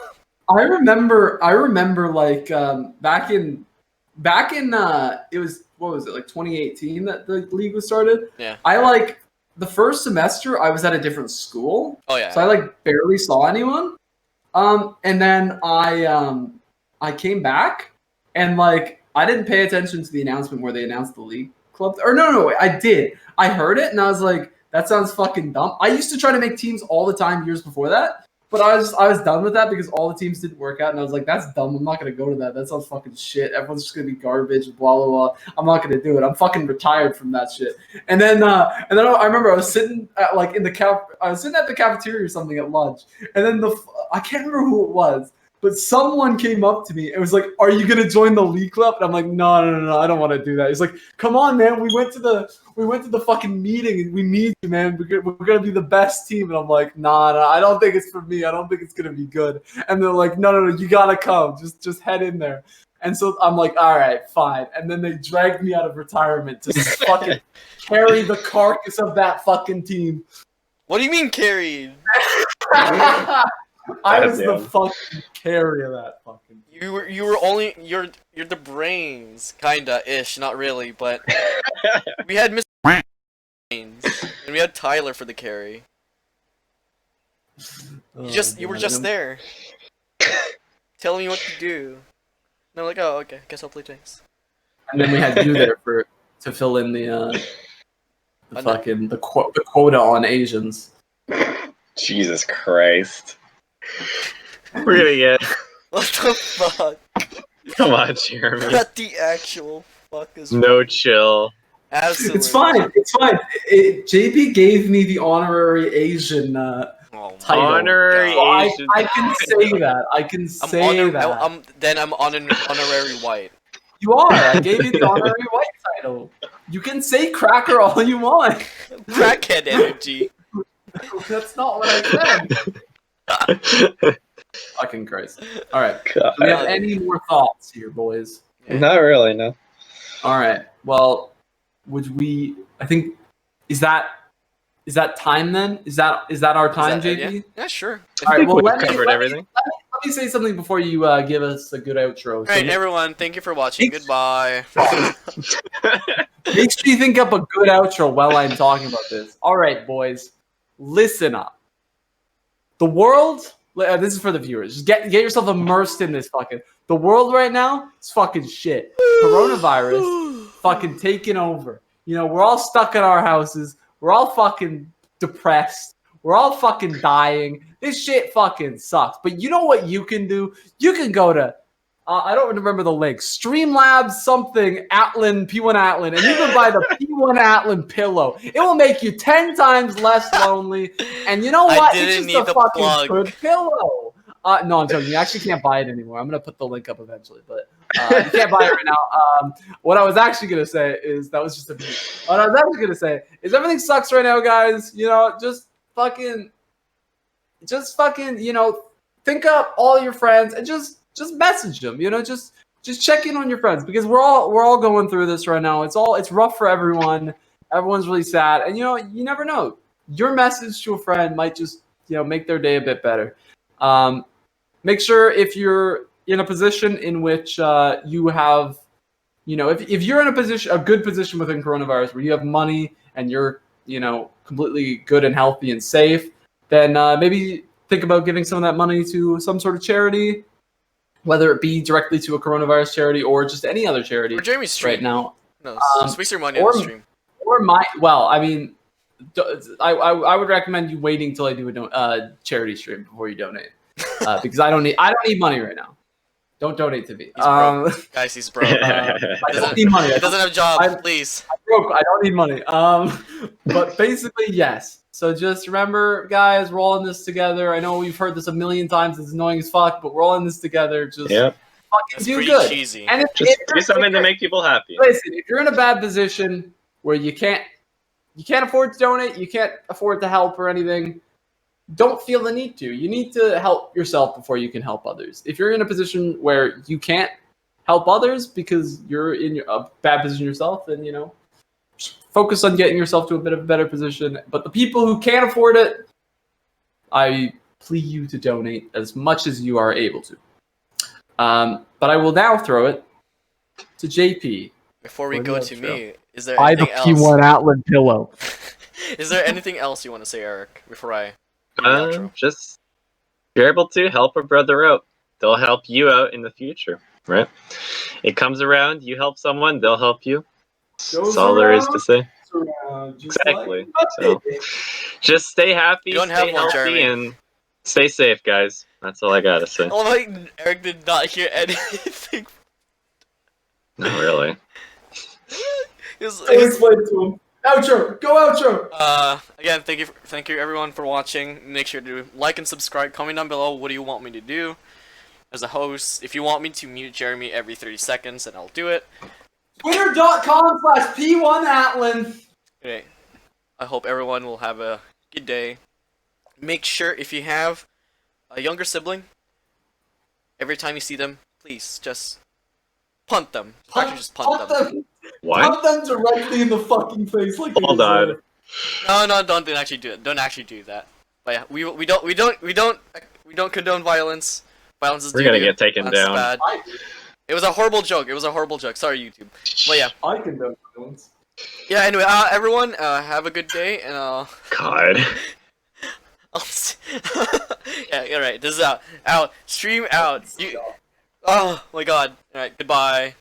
I remember like back in it was, what was it, like 2018 that the league was started. Yeah. I like the first semester I was at a different school, Oh yeah. so I like barely saw anyone. And then I came back and like I didn't pay attention to the announcement where they announced the league club. Or no, I did. I heard it and I was like, that sounds fucking dumb. I used to try to make teams all the time years before that. But I was done with that because all the teams didn't work out, and I was like, "That's dumb. I'm not gonna go to that. That sounds fucking shit. Everyone's just gonna be garbage. Blah blah blah. I'm not gonna do it. I'm fucking retired from that shit." And then I remember I was sitting at like in the I was sitting at the cafeteria or something at lunch, and then I can't remember who it was, but someone came up to me and was like, "Are you gonna join the league club?" And I'm like, "No, I don't want to do that." He's like, "Come on, man. We went to the fucking meeting and we need you, man. We're gonna be the best team." And I'm like, nah, I don't think it's for me. I don't think it's gonna be good. And they're like, no, you gotta come. Just head in there. And so I'm like, all right, fine. And then they dragged me out of retirement to fucking carry the carcass of that fucking team. What do you mean carried? I was the fucking carry of that fucking team. You were only you're the brains, kinda ish, not really, but we had Mr. Brains and we had Tyler for the carry. You were just there, telling me what to do. And I'm like, oh, okay, guess I'll play tanks. And then we had you there to fill in the quota on Asians. Jesus Christ. We're gonna get. What the fuck? Come on, Jeremy. What the actual fuck is No chill. Absolutely. It's fine. JP gave me the honorary Asian Oh, title. Honorary So Asian. I can say that. I can say that. Then I'm on an honorary white. You are. I gave you the honorary white title. You can say cracker all you want. Crackhead energy. That's not what I said. Fucking Christ. All right. God. Do we have any more thoughts here, boys? Not really, no. All right. Well, I think is that time then? Is that our time, Is that JP? it? Yeah, sure. All right. Well, We've let covered everything. me say something before you give us a good outro. All right, everyone. Thank you for watching. Goodbye. Make sure you think up a good outro while I'm talking about this. All right, boys, listen up. The world This is for the viewers. Just get yourself immersed in this fucking. The world right now is fucking shit. Coronavirus fucking taking over. You know, we're all stuck in our houses. We're all fucking depressed. We're all fucking dying. This shit fucking sucks. But you know what you can do? You can go to I don't remember the link. Streamlabs something Atlan, P1 Atlan, and you can buy the P1 Atlan pillow. It will make you 10 times less lonely. And you know what? It's just a fucking good pillow. No, I'm joking. You actually can't buy it anymore. I'm gonna put the link up eventually, but you can't buy it right now. What I was actually gonna say is that was just a meme. What I was actually gonna say is everything sucks right now, guys. You know, just fucking, you know, think up all your friends and just message them. You know, just check in on your friends because we're all going through this right now. It's rough for everyone. Everyone's really sad, and you know, you never know. Your message to a friend might just, you know, make their day a bit better. Make sure if you're in a position in which you have, you know, if you're in a good position within coronavirus where you have money and you're, you know, completely good and healthy and safe, then maybe think about giving some of that money to some sort of charity, whether it be directly to a coronavirus charity or just any other charity. Or Jamie's stream right now. No, just waste your money on the stream. I mean, I would recommend you waiting till I do a charity stream before you donate. Because I don't need money right now. Don't donate to me. He's broke. Guys, he's broke. I don't need money. He doesn't have a job, please. I'm broke. I don't need money. But basically, yes. So just remember, guys, we're all in this together. I know we've heard this a million times. It's annoying as fuck, but we're all in this together. Just fucking That's do pretty good. cheesy. And just do something to make people happy. Listen, if you're in a bad position where you can't afford to donate, you can't afford to help or anything, don't feel the need to. You need to help yourself before you can help others. If you're in a position where you can't help others because you're in a bad position yourself, then, you know, focus on getting yourself to a bit of a better position. But the people who can't afford it, I plead you to donate as much as you are able to. But I will now throw it to JP. Before we go to me, is there Buy the anything else? P1 Atlan pillow. Is there anything else you want to say, Eric, before I Just if you're able to help a brother out, they'll help you out in the future, right? It comes around, you help someone, they'll help you. That's all there is to say. Exactly. So just stay happy, stay healthy, and stay safe, guys. That's all I gotta say. Oh my! Eric did not hear anything. Not really. Explain it to him. Outro. Go outro. Again, thank you everyone for watching. Make sure to like and subscribe. Comment down below what do you want me to do as a host. If you want me to mute Jeremy every 30 seconds, then I'll do it. Twitter.com/P1Atlan. Okay. I hope everyone will have a good day. Make sure if you have a younger sibling, every time you see them, please just punt them. Just punt them. What? Punt them directly in the fucking face like they Hold on. No, don't actually do it. Don't actually do that. But yeah, we don't condone violence. Violence is We're gonna get taken down. Bad. It was a horrible joke. Sorry, YouTube. But yeah. I condone violence. Yeah. Anyway, everyone, have a good day, and God. Yeah. All right. This is out. Stream out. Oh my God. All right. Goodbye.